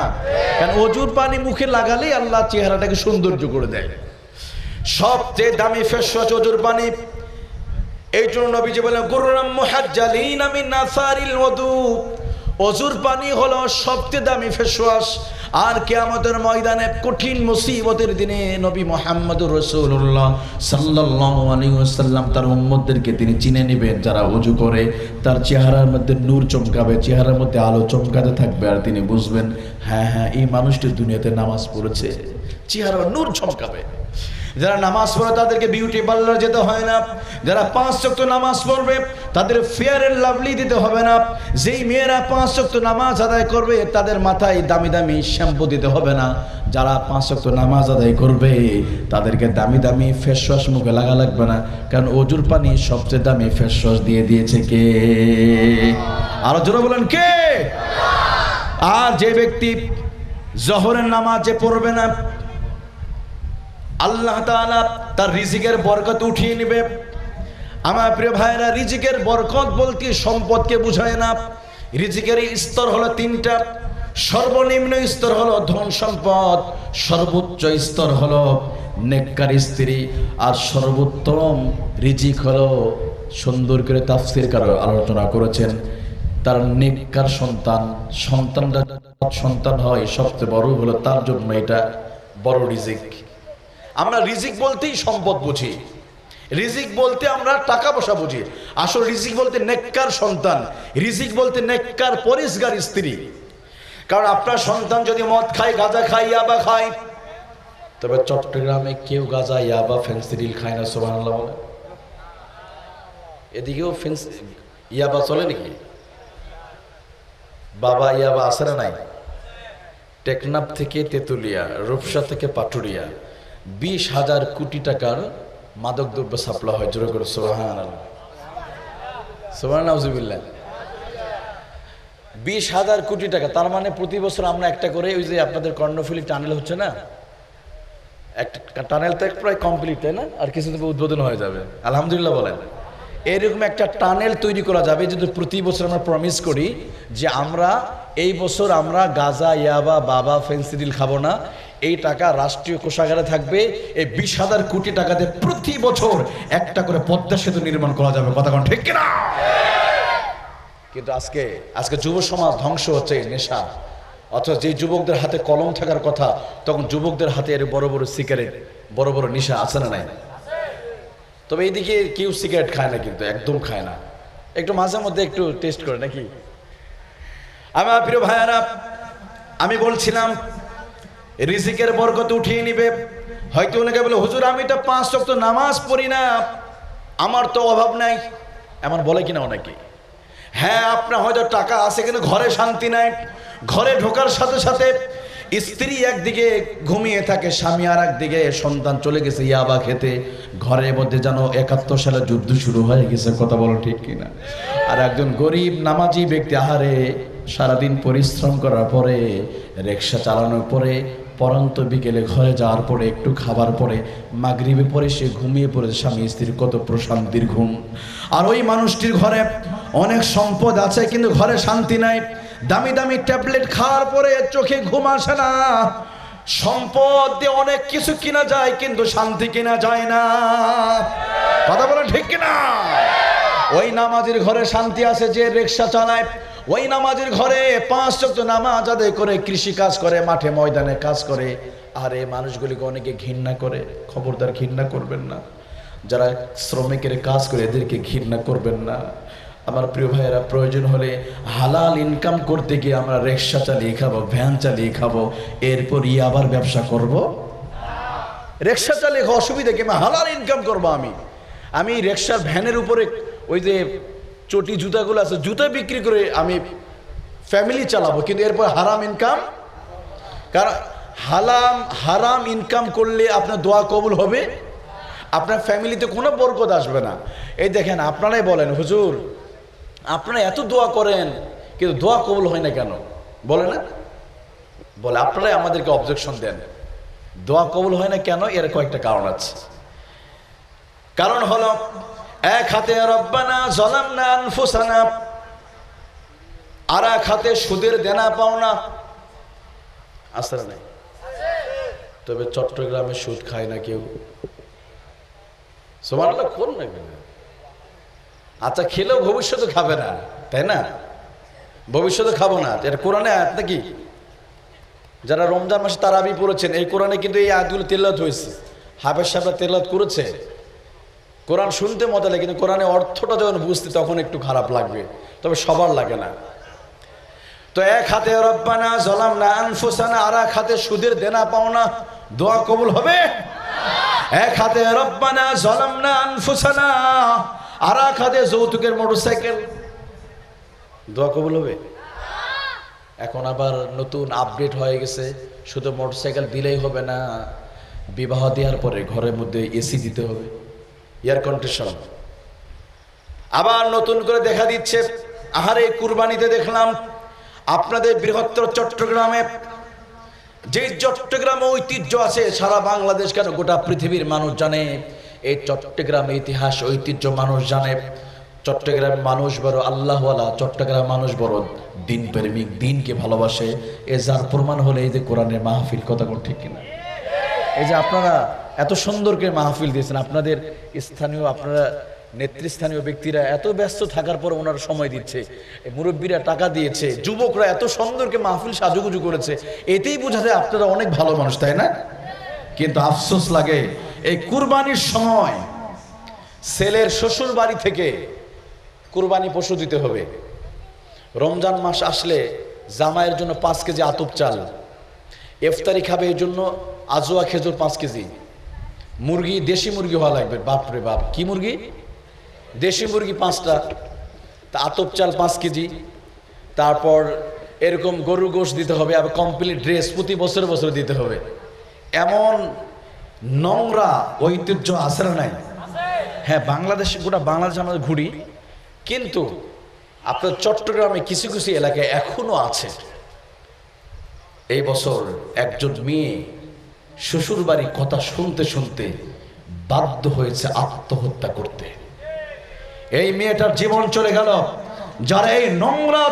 [SPEAKER 3] কারণ অজুর পানি মুখে লাগালেই আল্লাহ চেহারাটাকে সৌন্দর্য করে দেয়। সবচেয়ে দামি ফেস ওয়াশ অজুর পানি। এই জন্য নবীজি বলেন, গুররাম মুহাজ্জালিনা মিন আসারিল ওযু, অজুর পানি হলো সবচেয়ে দামি ফেস ওয়াশ। আর কিয়ামতের ময়দানে কঠিন মুসিবতের দিনে নবী মুহাম্মদুর রাসূলুল্লাহ সাল্লাল্লাহু আলাইহি ওয়াসাল্লাম তার উম্মতদেরকে তিনি চিনে নেবেন, যারা ওযু করে তার চেহারার মধ্যে নূর চমকাবে, চেহারার মধ্যে আলো চমকাতে থাকবে, আর তিনি বুঝবেন হ্যাঁ হ্যাঁ এই মানুষটি দুনিয়াতে নামাজ পড়েছে, চেহারা নূর চমকাবে। যারা নামাজ পড়ে তাদেরকে বিউটি পার্লার যেতে হয় না। যারা 5 ওয়াক্ত নামাজ পড়বে তাদের ফেয়ার এন্ড লাভলি দিতে হবে না। যেই মেয়েরা 5 ওয়াক্ত নামাজ আদায় করবে তাদের মাথায় দামি দামি শ্যাম্পু দিতে হবে না। যারা 5 ওয়াক্ত নামাজ আদায় করবে তাদেরকে দামি দামি ফেস ওয়াশ মুখে লাগা লাগবে না, কারণ অজুর পানি সবচেয়ে দামি ফেস ওয়াশ দিয়ে দিয়েছে কে? আরো জোরে বলেন কে? আর যে ব্যক্তি জোহরের নামাজ যে পড়বে না, আল্লাহ তাআলা তার রিজিকের বরকত উঠিয়ে নেবে। আমার প্রিয় ভাইরা, রিজিকের বরকত বলতে সম্পদকে বুঝায় না। রিজিকের স্তর হলো 3টা। সর্বনিম্ন স্তর হলো ধন সম্পদ, সর্বোচ্চ স্তর হলো নেককার স্ত্রী, আর সর্বোত্তম রিজিক হলো, সুন্দর করে তাফসীরকার আলোচনা করেছেন, তার নেককার সন্তান। সন্তানটা সন্তান হয় সবচেয়ে বড় হলো তার জন্য এটা বড় রিজিক। আমরা রিজিক বলতেই সম্পদ বুঝি, রিজিক বলতে আমরা টাকা পয়সা বুঝি। আসল রিজিক বলতে নেককার সন্তান, রিজিক বলতে নেককার পরিষ্কার স্ত্রী। কারণ আপনার সন্তান যদি মদ খায়, গাঁজা খায়, ইয়াবা খায়, তবে চট্টগ্রামে কেউ গাঁজা, ইয়াবা, ফেন্সিডিল খায় না। সুবহানাল্লাহ বলে। এদিকেও ইয়াবা চলে নাকি? বাবা ইয়াবা আছে না নাই? টেকনাফ থেকে তেতুলিয়া, রূপসা থেকে পাটুরিয়া 20,000 কোটি টাকার মাদক দ্রব্য সাপ্লাই হয়। জোরে করে সুবহানাল্লাহ, সুবহানাল্লাহ। 20,000 কোটি টাকা, তার মানে প্রতি বছর আমরা একটা করে, ওই যে আপনাদের কর্ণফুলী টানেল হচ্ছে না, একটা টানেল তো প্রায় কমপ্লিট, তাই না? আর কিছুদিন উদ্বোধন হয়ে যাবে, আলহামদুলিল্লাহ বলেন। এরকম একটা টানেল তৈরি করা যাবে যদি প্রতি বছর আমরা প্রমিস করি যে আমরা এই বছর আমরা গাঁজা, ইয়াবা, বাবা, ফেন্সিডিল খাবো না। এই টাকা রাষ্ট্রীয় কোষাগারে থাকবে। এই 20,000 কোটি টাকাতে প্রতি বছর একটা করে পদ্মা সেতু নির্মাণ করা যাবে। কথা কোন ঠিক কিনা? কিন্তু আজকে যুব সমাজ ধ্বংস হচ্ছে নেশা। অথচ যে যুবকদের হাতে কলম থাকার কথা, তখন যুবকদের হাতে এর বড় বড় সিগারেট, বড় বড় নেশা আছে না নাই? তবে এইদিকে কেউ সিগারেট খায় না, কিন্তু একদম খায় না। একটু মাঝে মধ্যে একটু টেস্ট করে নাকি? আমার প্রিয় ভাইয়ারা, আমি বলছিলাম রিজিকের বরকত উঠিয়ে নিবে। হয়তো অনেকে বলে হুজুর আমি তো 5 ওয়াক্ত নামাজ পড়ি না, আমার তো অভাব নাই, এমন বলে কিনা অনেকে। হ্যাঁ, আপনার হয়তো টাকা আছে কিন্তু ঘরে শান্তি নাই। ঘরে ঢোকার সাথে সাথে স্ত্রী একদিকে ঘুমিয়ে থাকে, স্বামী আর একদিকে, সন্তান চলে গেছে ইয়াবা খেতে, ঘরের মধ্যে যেন 71 সালে যুদ্ধ শুরু হয়ে গেছে, কথা বলো ঠিক কিনা। আর একজন গরিব নামাজি ব্যক্তি আহারে সারাদিন পরিশ্রম করার পরে, রিকশা চালানোর পরে, পরন্ত বিকেলে ঘরে যাওয়ার পরে, একটু খাবার পরে, মাগরিবে পরে সে ঘুমিয়ে পড়েছে। স্বামী স্ত্রীর কত প্রশান্তির ঘুম। আর ওই মানুষটির ঘরে অনেক সম্পদ আছে কিন্তু ঘরে শান্তি নাই। দামি দামি ট্যাবলেট খাওয়ার পরে চোখে ঘুম আসে না। সম্পদ দিয়ে অনেক কিছু কিনা যায় কিন্তু শান্তি কিনা যায় না, কথা বলে ঠিক কিনা। ওই নামাজের ঘরে শান্তি আছে যে রিকশা চালায়, ওই নামাজের ঘরে 5 ওয়াক্ত নামাজ আদায় করে, কৃষি কাজ করে, মাঠে ময়দানে কাজ করে। আর এই মানুষগুলিকে অনেকে ঘৃণা করে। খবরদার ঘৃণা করবেন না, যারা শ্রমিকের কাজ করে এদেরকে ঘৃণা করবেন না। আমার প্রিয় ভাইয়েরা, প্রয়োজন হলে হালাল ইনকাম করতে গিয়ে আমরা রিকশা চালিয়ে খাবো, ভ্যান চালিয়ে খাবো, এরপর আবার ব্যবসা করব। রিকশা চালিয়ে খাওয়া অসুবিধা কি? হালাল ইনকাম করবো। আমি রিকশার ভ্যানের উপরে ওই যে চটি জুতাগুলো আছে, জুতা বিক্রি করে আমি ফ্যামিলি চালাবো, কিন্তু এরপর হারাম ইনকাম। কারণ হারাম ইনকাম করলে আপনার দোয়া কবুল হবে, আপনার ফ্যামিলিতে কোনো বরকত আসবে না। এই দেখেন, আপনারাই বলেন হুজুর আপনারা এত দোয়া করেন কিন্তু দোয়া কবুল হয় না কেন? বলে না, বলে আপনারাই আমাদেরকে অবজেকশন দেন, দোয়া কবুল হয় না কেন? এর কয়েকটা কারণ আছে। কারণ হলো, এক হাতে রব্বানা যালামনা আনফুসানা, আর এক হাতে সুদের দেনা পাওনা। আসলে নাই, তবে চট্টগ্রামে সুদ খায় না কেউ। সুবহানাল্লাহ, কোন না কেন? আচ্ছা, খেলেও ভবিষ্যতে খাবে না, তাই না? ভবিষ্যতে খাবো না, এটা কোরআনে আয়াত নাকি? যারা রমজান মাসে তারাবি পড়েছেন, এই কোরআনে কিন্তু এই আয়াতগুলো তেলাওয়াত হয়েছে, হাফেজ সাহেবরা তেলাওয়াত করেছে। কোরআন শুনতে মজা লাগে, কিন্তু কোরআনে অর্থটা যখন বুঝতে তখন একটু খারাপ লাগবে, তবে সবার লাগে না। তো এক হাতে রব্বানা যালামনা আনফুসানা, আর এক হাতে সুদের দেনা পাওনা, দোয়া কবুল হবে? এক হাতে রব্বানা যালামনা আনফুসানা, আর এক হাতে যৌতুকের মোটরসাইকেল, দোয়া কবুল হবে? এখন আবার নতুন আপডেট হয়ে গেছে, শুধু মোটরসাইকেল দিলেই হবে না, বিবাহ দেওয়ার পরে ঘরের মধ্যে এসি দিতে হবে, এয়ার কন্ডিশন। আবার নতুন করে দেখা দিচ্ছে, আহারে কুরবানিতে দেখলাম আপনাদের বৃহত্তর চট্টগ্রামে, যে চট্টগ্রামে ঐতিহ্য আছে সারা বাংলাদেশ কেন গোটা পৃথিবীর মানুষ জানে। এই চট্টগ্রামের ইতিহাস ঐতিহ্য মানুষ জানে। চট্টগ্রামের মানুষ বড় আল্লাহওয়ালা, চট্টগ্রামের মানুষ বড় দিন প্রেমিক, দিনকে ভালোবাসে। এ যার প্রমাণ হলে এই যে কোরআনের মাহফিল, কথা কোন ঠিক কিনা? এই যে আপনারা এত সুন্দর করে মাহফিল দিয়েছেন, আপনাদের স্থানীয়, আপনারা নেতৃস্থানীয় ব্যক্তিরা এত ব্যস্ত থাকার পর ওনারা সময় দিচ্ছে, মুরব্বীরা টাকা দিয়েছে, যুবকরা এত সুন্দরকে মাহফিল সাজুগুজু করেছে, এতেই বোঝা যায় আপনারা অনেক ভালো মানুষ, তাই না? কিন্তু আফসোস লাগে, এই কুরবানির সময় ছেলের শ্বশুর বাড়ি থেকে কুরবানি পশু দিতে হবে। রমজান মাস আসলে জামাইয়ের জন্য 5 কেজি আতপ চাল, ইফতারি খাবে এই জন্য আজোয়া খেজুর 5 কেজি, মুরগি দেশি মুরগি হওয়া লাগবে। বাপরে বাপ, কি মুরগি? দেশি মুরগি 5টা, তা আতপ চাল 5 কেজি, তারপর এরকম গরুর গোশত দিতে হবে, আবার কমপ্লিট ড্রেস প্রতি বছর বছর দিতে হবে। এমন নোংরা ঐতিহ্য আছে না নাই? হ্যাঁ, বাংলাদেশ, গোটা বাংলাদেশ আমরা ঘুরি, কিন্তু আপনার চট্টগ্রামে কিছু কিছু এলাকায় এখনো আছে। এই বছর একজন মেয়ে শ্বশুর বাড়ির কথা শুনতে শুনতে বাধ্য হয়েছে আত্মহত্যা করতে। এই মেয়েটার জীবন চলে গেল। যারা এই নোংরা,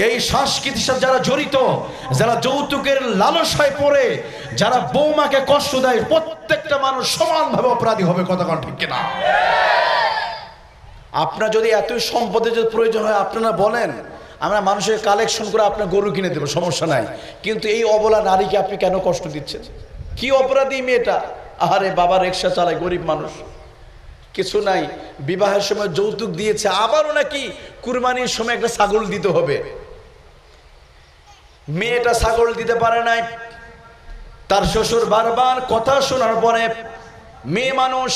[SPEAKER 3] এই সংস্কৃতির সাথে যারা জড়িত, যারা যৌতুকের লালসায় পড়ে, যারা বৌমাকে কষ্ট দেয়, প্রত্যেকটা মানুষ সমানভাবে অপরাধী হবে, কথা কোন ঠিক কিনা? আপনার যদি এতই সম্পদের যদি প্রয়োজন হয় আপনারা বলেন, আমরা মানুষের কালেকশন করে আপনার গরু কিনে দেবো, সমস্যা নাই। কিন্তু এই অবলা নারীকে আপনি কেন কষ্ট দিচ্ছেন? কি অপরাধী মেয়েটা? আরে বাবা রিকশা চালায়, গরিব মানুষ, কিছু নাই, বিবাহের সময় যৌতুক দিয়েছে, আবারও নাকি কুরবানির সময় একটা ছাগল দিতে হবে। মেয়েটা ছাগল দিতে পারে নাই। তার শ্বশুর বারবার কথা শোনার পরে মেয়ে মানুষ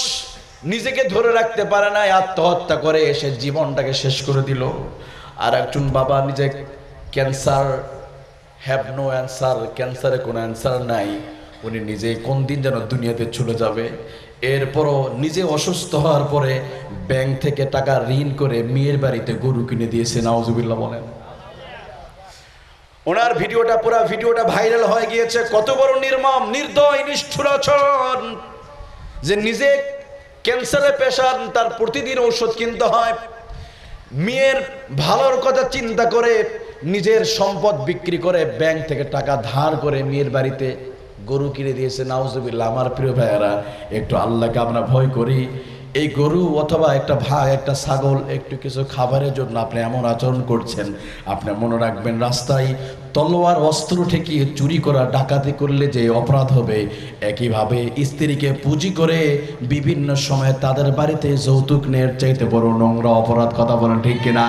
[SPEAKER 3] নিজেকে ধরে রাখতে পারে নাই, আত্মহত্যা করে সে জীবনটাকে শেষ করে দিল। আর একজন বাবা নিজে ক্যান্সার, হ্যাভ নো অ্যান্সার, ক্যান্সারে কোনো অ্যান্সার নাই, উনি নিজে কোন দিন যেন দুনিয়াতে চলে যাবে। এরপরও নিজে অসুস্থ হওয়ার পরে ব্যাংক থেকে টাকা ঋণ করে মেয়ের বাড়িতে গরু কিনে দিয়েছে। নাউজুবিল্লাহ বলেন। ওনার ভিডিওটা, পুরো ভিডিওটা ভাইরাল হয়ে গিয়েছে। কত বড় নির্মম, নির্দয়, নিষ্ঠুর আচরণ, যে নিজে ক্যান্সারের পেশেন্ট, তার প্রতিদিন ঔষধ কিনতে হয়, মেয়ের ভালোর কথা চিন্তা করে নিজের সম্পদ বিক্রি করে ব্যাংক থেকে টাকা ধার করে মেয়ের বাড়িতে গরু কিনে দিয়েছে। নাউজুবিল্লাহ। আমার প্রিয় ভাইয়েরা, একটু আল্লাহকে আমরা ভয় করি। এই গরু অথবা একটা একটা ছাগল একটু কিছু খাবারের জন্য আপনি এমন আচরণ করছেন, আপনি মনে রাখবেন রাস্তায় তলোয়ার অস্ত্র ঠেকিয়ে চুরি করা, ডাকাতি করলে যে অপরাধ হবে, একইভাবে স্ত্রীকে পুঁজি করে বিভিন্ন সময় তাদের বাড়িতে যৌতুক নেওয়ার চাইতে বড় নোংরা অপরাধ। কথা বলেন ঠিক কিনা?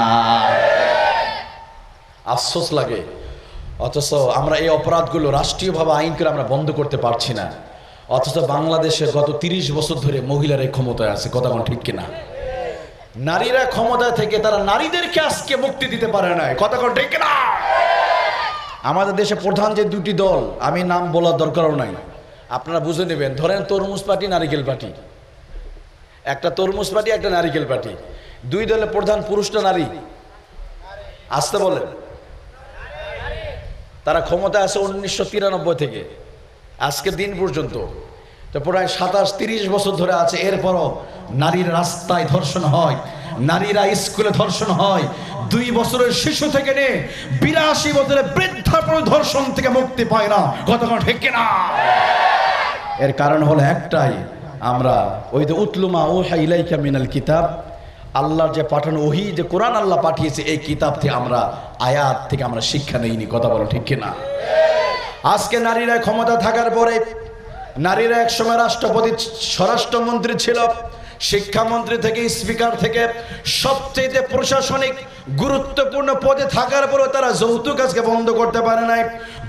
[SPEAKER 3] আফসোস লাগে। অথচ আমরা এই অপরাধগুলো রাষ্ট্রীয়ভাবে আইন করে আমরা বন্ধ করতে পারছি না। অথচ বাংলাদেশে গত 30 বছর ধরে মহিলারা ক্ষমতায় আছে। কথা বলেন ঠিক কিনা? নারীরা ক্ষমতায় থেকে তারা নারীদেরকে আজকে মুক্তি দিতে পারে না। কথা বলেন ঠিক কিনা? আমাদের দেশে প্রধান যে দুটি দল, আমি নাম বলার দরকারও নাই, আপনারা বুঝে নেবেন। ধরেন তরমুজ পার্টি, নারিকেল পার্টি। একটা তরমুজ পার্টি, একটা নারিকেল পার্টি। দুই দলের প্রধান পুরুষটা নারী। আসতে বলেন। তারা ক্ষমতা আছে 1993 থেকে আজকের দিন পর্যন্ত, তো প্রায় 27-30 বছর ধরে আছে। এরপরও নারীর রাস্তায় ধর্ষণ হয়, নারীরা স্কুলে ধর্ষণ হয়। 2 বছরের শিশু থেকে নিয়ে 82 বছরের বৃদ্ধা পুরো ধর্ষণ থেকে মুক্তি পায় না। কতক্ষণ ঠিক কিনা? এর কারণ হলো একটাই, আমরা ওই যে উতলুমা ওহা ইলাইকা মিনাল কিতাব, আল্লাহর যে পাঠানো ওহী, যে কোরআন আল্লাহ পাঠিয়েছে, এই কিতাব থেকে আমরা, আয়াত থেকে আমরা শিক্ষা নেইনি। কথা বলো ঠিক কিনা? আজকে নারীরা ক্ষমতা থাকার পরে, নারীরা একসময় রাষ্ট্রপতি, স্বরাষ্ট্রমন্ত্রী ছিল, শিক্ষামন্ত্রী থেকে স্পিকার থেকে সবচেয়ে প্রশাসনিক গুরুত্বপূর্ণ পদে থাকার পরেও তারা যৌতুক আজকে বন্ধ করতে পারে নাই,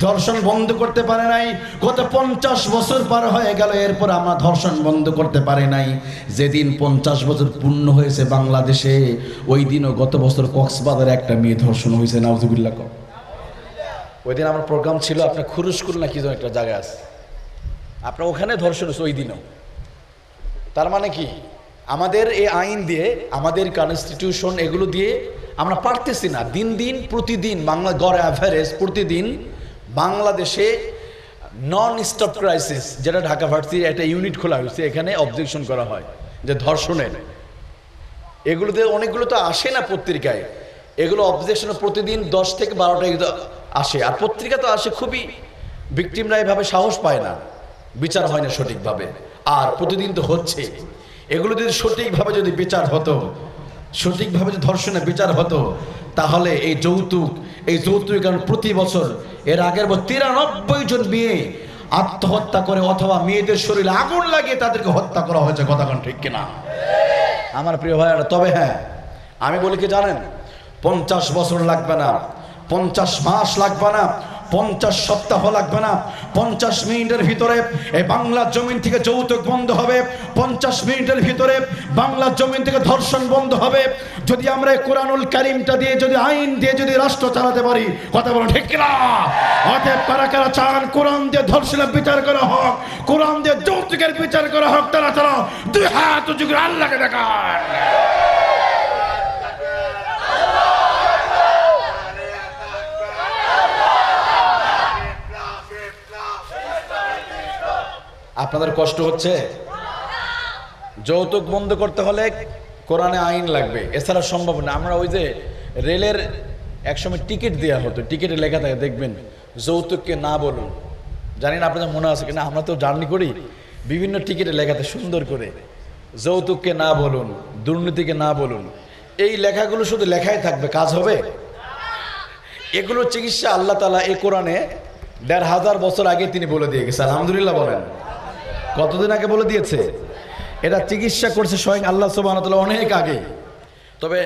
[SPEAKER 3] ধর্ষণ বন্ধ করতে পারে নাই। গত 50 বছর পার হয়ে গেল, এরপর আমরা ধর্ষণ বন্ধ করতে পারি নাই। যেদিন 50 বছর পূর্ণ হয়েছে বাংলাদেশে, ওই দিনও গত বছর কক্সবাজারে একটা মেয়ে ধর্ষণ হয়েছে। নাউজুবিল্লাহ। ওই দিন আমার প্রোগ্রাম ছিল, আপনার খুরুশকুল না কি যেন একটা জায়গা আছে, আপনার ওখানে ধর্ষণ হয়েছে ওই দিনও। তার মানে কি, আমাদের এই আইন দিয়ে, আমাদের কনস্টিটিউশন, এগুলো দিয়ে আমরা পারতেছি না। দিন দিন প্রতিদিন বাংলা গড় অ্যাভারেজ প্রতিদিন বাংলাদেশে নন স্টপ ক্রাইসিস, যেটা ঢাকা ভার্সিটির একটা ইউনিট খোলা হয়েছে, এখানে অবজেকশন করা হয় যে ধর্ষণের, এগুলোতে অনেকগুলো তো আসে না পত্রিকায়, এগুলো অবজেকশন প্রতিদিন 10 থেকে 12টা আসে। আর পত্রিকা তো আসে খুবই, ভিকটিমরা এভাবে সাহস পায় না, বিচার হয় না সঠিকভাবে। আর প্রতিদিন তো হচ্ছে। এগুলো যদি সঠিকভাবে যদি বিচার হতো, সঠিকভাবে যদি ধর্ষণের বিচার হতো, তাহলে এই যৌতুক কারণ প্রতি বছর, এর আগের বছর 93 জন মেয়ে আত্মহত্যা করে, অথবা মেয়েদের শরীরে আগুন লাগিয়ে তাদেরকে হত্যা করা হয়েছে। কথা কোন ঠিক কিনা আমার প্রিয় ভাইরা? তবে হ্যাঁ, আমি বলি কি জানেন, 50 বছর লাগবে না, 50 মাস লাগবে না, 50 সপ্তাহ লাগবে না, 50 মিনিটের ভিতরে এই বাংলা জমিন থেকে যৌতুক বন্ধ হবে। 50 মিনিটের ভিতরে বাংলা জমিন থেকে ধর্ষণ বন্ধ হবে, যদি আমরা কোরআনুল কারীমটা দিয়ে, যদি আইন দিয়ে যদি রাষ্ট্র চালাতে পারি। কথা বলো ঠিক কিনা? অতএব কারা কারা চান কোরআন দিয়ে ধর্ষণের বিচার করা হোক, কোরআন দিয়ে যৌতুকের বিচার করা হোক, তারা 2 হাত উঁচু করে আল্লাহকে দেখান। আপনাদের কষ্ট হচ্ছে? যৌতুক বন্ধ করতে হলে কোরআনে আইন লাগবে, এছাড়া সম্ভব না। আমরা ওই যে রেলের একসময় টিকিট দেওয়া হতো, টিকিটে লেখা থাকে দেখবেন, যৌতুককে না বলুন। জানি না আপনাদের মনে আছে কিনা, আমরা তো জার্নি করি, বিভিন্ন টিকিটে লেখা থাকে সুন্দর করে, যৌতুককে না বলুন, দুর্নীতিকে না বলুন। এই লেখাগুলো শুধু লেখাই থাকবে, কাজ হবে? এগুলো চিকিৎসা আল্লাহ তাআলা এই কোরআনে 1500 বছর আগে তিনি বলে দিয়ে গেছে। আলহামদুলিল্লাহ বলেন। কতদিন আগে বলে দিয়েছে? এটা চিকিৎসা করছে স্বয়ং আল্লাহ সুবহানাহু ওয়া তাআলা অনেক আগে। তবে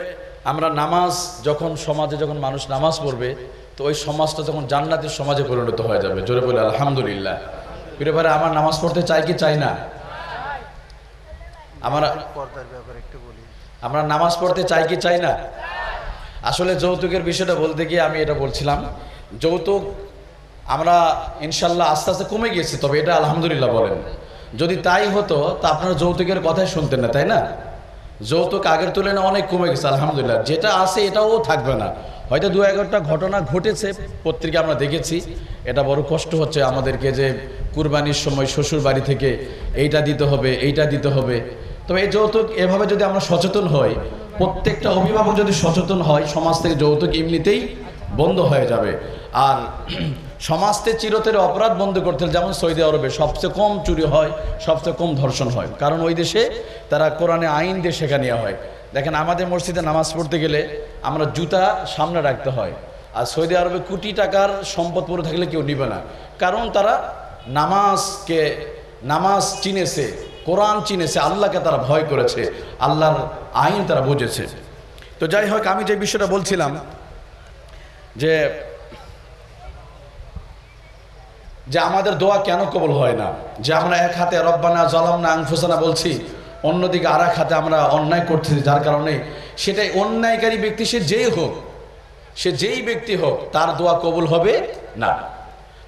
[SPEAKER 3] আমরা নামাজ, যখন সমাজে যখন মানুষ নামাজ পড়বে, তো ওই সমাজটা তখন জান্নাতের সমাজে পরিণত হয়ে যাবে। জোরে বলে আলহামদুলিল্লাহ। প্রিয় ভাইরা, আমার নামাজ পড়তে চাই কি চাই না? আমরা নামাজ পড়তে চাই কি চাই না? আসলে যৌতুকের বিষয়টা বলতে গিয়ে আমি এটা বলছিলাম, যৌতুক আমরা ইনশাল্লাহ আস্তে আস্তে কমে গেছে, তবে এটা আলহামদুলিল্লাহ বলেন। যদি তাই হতো তা আপনারা যৌতুকের কথাই শুনতেন না, তাই না? যৌতুক আগের তুলনায় অনেক কমে গেছে আলহামদুলিল্লাহ। যেটা আছে এটাও থাকবে না, হয়তো 2-1টা ঘটনা ঘটেছে, পত্রিকা আমরা দেখেছি। এটা বড় কষ্ট হচ্ছে আমাদেরকে যে কুরবানির সময় শ্বশুর বাড়ি থেকে এইটা দিতে হবে, এইটা দিতে হবে। তবে এই যৌতুক এভাবে যদি আমরা সচেতন হই, প্রত্যেকটা অভিভাবক যদি সচেতন হয়, সমাজ থেকে যৌতুক এমনিতেই বন্ধ হয়ে যাবে। আর সমাজ থেকে চিরতরে অপরাধ বন্ধ করতে, যেমন সৌদি আরবে সবচেয়ে কম চুরি হয়, সবচেয়ে কম ধর্ষণ হয়, কারণ ওই দেশে তারা কোরআনে আইন দিয়ে শেখা নেওয়া হয়। দেখেন, আমাদের মসজিদে নামাজ পড়তে গেলে আমরা জুতা সামনে রাখতে হয়, আর সৌদি আরবে কোটি টাকার সম্পদ পড়ে থাকলে কেউ নিবে না, কারণ তারা নামাজ চিনেছে, কোরআন চিনেছে, আল্লাহকে তারা ভয় করেছে, আল্লাহর আইন তারা বুঝেছে। তো যাই হোক, আমি যে বিষয়টা বলছিলাম যে আমাদের দোয়া কেন কবুল হয় না, যে আমরা এক হাতে রব্বানা যালামনা আনফুসানা বলছি, অন্যদিকে আর এক হাতে আমরা অন্যায় করতেছি, যার কারণে সেটাই অন্যায়কারী ব্যক্তি সে যেই ব্যক্তি হোক তার দোয়া কবুল হবে না।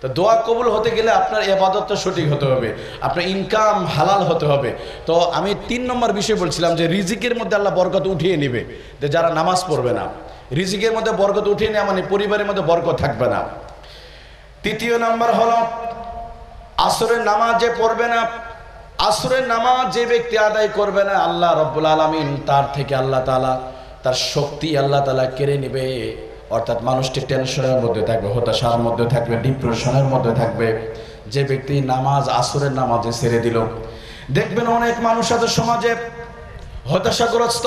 [SPEAKER 3] তো দোয়া কবুল হতে গেলে আপনার ইবাদতটা সঠিক হতে হবে, আপনার ইনকাম হালাল হতে হবে। তো আমি 3 নম্বর বিষয় বলছিলাম যে রিজিকের মধ্যে আল্লাহ বরকত উঠিয়ে নেবে, যে যারা নামাজ পড়বে না, রিজিকের মধ্যে বরকত উঠিয়ে নেওয়া মানে পরিবারের মধ্যে বরকত থাকবে না। 3য় নাম্বার হলো আসরের নামাজ যে পড়বে না, আসরের নামাজ যে ব্যক্তি আদায় করবে না, আল্লাহ রব্বুল আলামিন তার থেকে আল্লাহ তাআলা তার শক্তি আল্লাহ তাআলা কেড়ে নেবে। অর্থাৎ মানুষটি টেনশনের মধ্যে থাকবে, হতাশার মধ্যে থাকবে, ডিপ্রেশনের মধ্যে থাকবে। যে ব্যক্তি আসরের নামাজে ছেড়ে দিল, দেখবেন অনেক মানুষ আছে সমাজে হতাশাগ্রস্ত,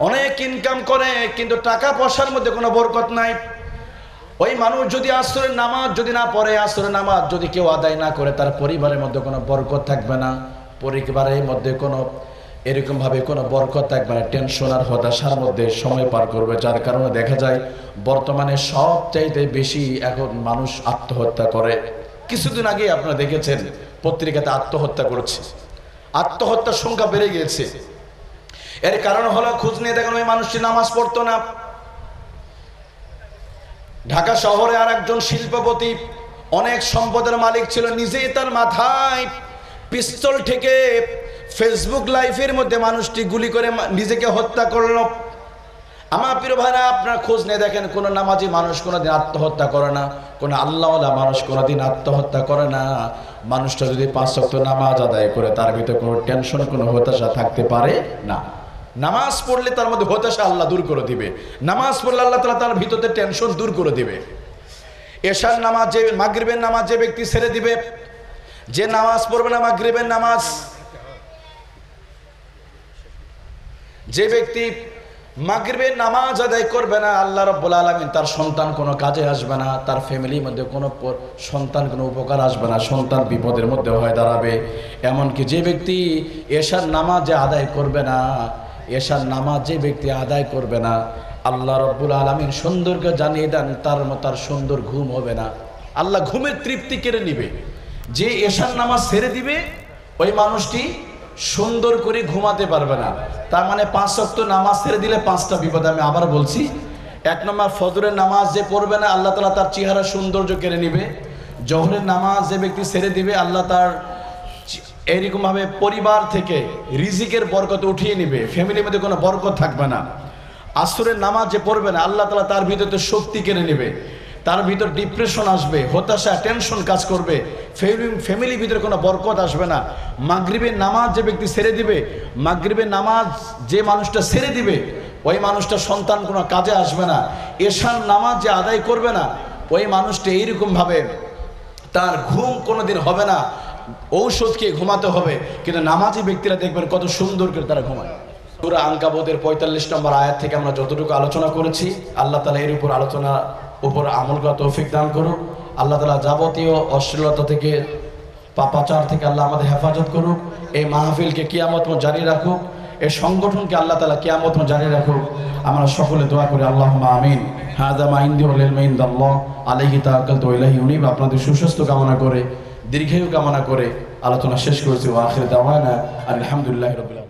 [SPEAKER 3] অনেক ইনকাম করে কিন্তু টাকা পয়সার মধ্যে কোনো বরকত নাই। ওই মানুষ যদি আসরের নামাজ যদি না পড়ে, আসরের নামাজ যদি কেউ আদায় না করে, তার পরিবারের মধ্যে কোনো বরকত থাকবে না, পরিবারের মধ্যে কোনো এরকমভাবে কোনো বরকত থাকবে না, টেনশন আর হতাশার মধ্যে সময় পার করবে। যার কারণে দেখা যায় বর্তমানে সবচাইতে বেশি এখন মানুষ আত্মহত্যা করে। কিছুদিন আগে আপনারা দেখেছেন পত্রিকাতে আত্মহত্যা করেছে, আত্মহত্যার সংখ্যা বেড়ে গিয়েছে। এর কারণ হলো খোঁজ নিয়ে দেখেন ওই মানুষটি নামাজ পড়তো না। ঢাকা শহরে আর একজন শিল্পপতি, অনেক সম্পদের মালিক ছিল, নিজেই তার মাথায় পিস্তল ঠেকে ফেসবুক লাইভের মধ্যে মানুষটি গুলি করে নিজেকে হত্যা করল। আমার প্রিয় ভাইরা, আপনার খোঁজ নিয়ে দেখেন কোন নামাজি মানুষ কোনোদিন আত্মহত্যা করে না, কোন আল্লাহওয়ালা মানুষ কোনোদিন আত্মহত্যা করে না। মানুষটা যদি 5 ওয়াক্ত নামাজ আদায় করে, তার ভিতরে কোনো টেনশন, কোনো হতাশা থাকতে পারে না। নামাজ পড়লে তার মধ্যে হতাশা আল্লাহ দূর করে দিবে, নামাজ পড়লে আল্লাহ তাআলা তার ভিতরে টেনশন দূর করে দিবে। এশার নামাজ, মাগরিবের নামাজ যে ব্যক্তি ছেড়ে দিবে, যে নামাজ পড়বে না মাগরিবের নামাজ, যে ব্যক্তি মাগরিবের নামাজ আদায় করবে না, আল্লাহ রাব্বুল আলামিন তার সন্তান কোনো কাজে আসবে না, তার ফ্যামিলির মধ্যে কোনো সন্তান কোনো উপকার আসবে না, সন্তান বিপদের মধ্যে হয়ে দাঁড়াবে। এমনকি যে ব্যক্তি এশার নামাজ আদায় করবে না, এশার নামাজ যে ব্যক্তি আদায় করবে না, আল্লাহ রাব্বুল আলামিন সুন্দরকে জানিয়ে দেন তার সুন্দর ঘুম হবে না, আল্লাহ ঘুমের তৃপ্তি কেড়ে নিবে। যে এশার নামাজ ছেড়ে দিবে ওই মানুষটি সুন্দর করে ঘুমাতে পারবে না। তার মানে 5 ওয়াক্ত নামাজ ছেড়ে দিলে 5টা বিপদ। আমি আবার বলছি, 1 নম্বর ফজরের নামাজ যে পড়বে না, আল্লাহ তাআলা তার চেহারা সৌন্দর্য কেড়ে নিবে। জোহরের নামাজ যে ব্যক্তি ছেড়ে দিবে, আল্লাহ তার এইরকমভাবে পরিবার থেকে রিজিকের বরকত উঠিয়ে নিবে, ফ্যামিলির মধ্যে কোনো বরকত থাকবে না। আসরের নামাজ যে পড়বে না, আল্লাহ তাআলা তার ভিতরে শক্তি কেড়ে নেবে, তার ভিতর ডিপ্রেশন আসবে, হতাশা, টেনশন কাজ করবে, ফ্যামিলির ভিতরে কোনো বরকত আসবে না। মাগরিবের নামাজ যে ব্যক্তি ছেড়ে দিবে, মাগরিবের নামাজ যে মানুষটা ছেড়ে দিবে, ওই মানুষটা সন্তান কোনো কাজে আসবে না। এশার নামাজ যে আদায় করবে না, ওই মানুষটা এইরকমভাবে তার ঘুম কোনোদিন হবে না, ঔষধ খেয়ে ঘুমাতে হবে। কিন্তু নামাজি ব্যক্তিরা দেখবেন কত সুন্দর করে তারা ঘুমায়। সূরা আনকাবুতের 45 নম্বর আয়াত থেকে আমরা যতটুকু আলোচনা করেছি, আল্লাহ তাআলা এর উপর উপর আমল করার তৌফিক দান করুক। আল্লাহ তাআলা যাবতীয় অশ্লীলতা থেকে, পাপাচার থেকে আল্লাহ আমাদের হেফাজত করুক। এই মাহফিলকে কিয়ামত পর্যন্ত জারি রাখুক, এই সংগঠনকে আল্লাহ তাআলা কিয়ামত পর্যন্ত জারি রাখুক। আমরা সকলে দোয়া করি, আল্লাহুম্মা আমিন। হাযা মা ইনদি ওয়াল ইলমু ইনদাল্লাহ আলাইহি তাওয়াক্কালতু ওয়া ইলাইহি উনীব। আপনাদের সুস্বাস্থ্য কামনা করে, দীর্ঘায়ু কামনা করে আলোচনা শেষ করেছি। ওয়া আখিরু দাওয়ানা আলহামদুলিল্লাহি রাব্বিল আলামিন।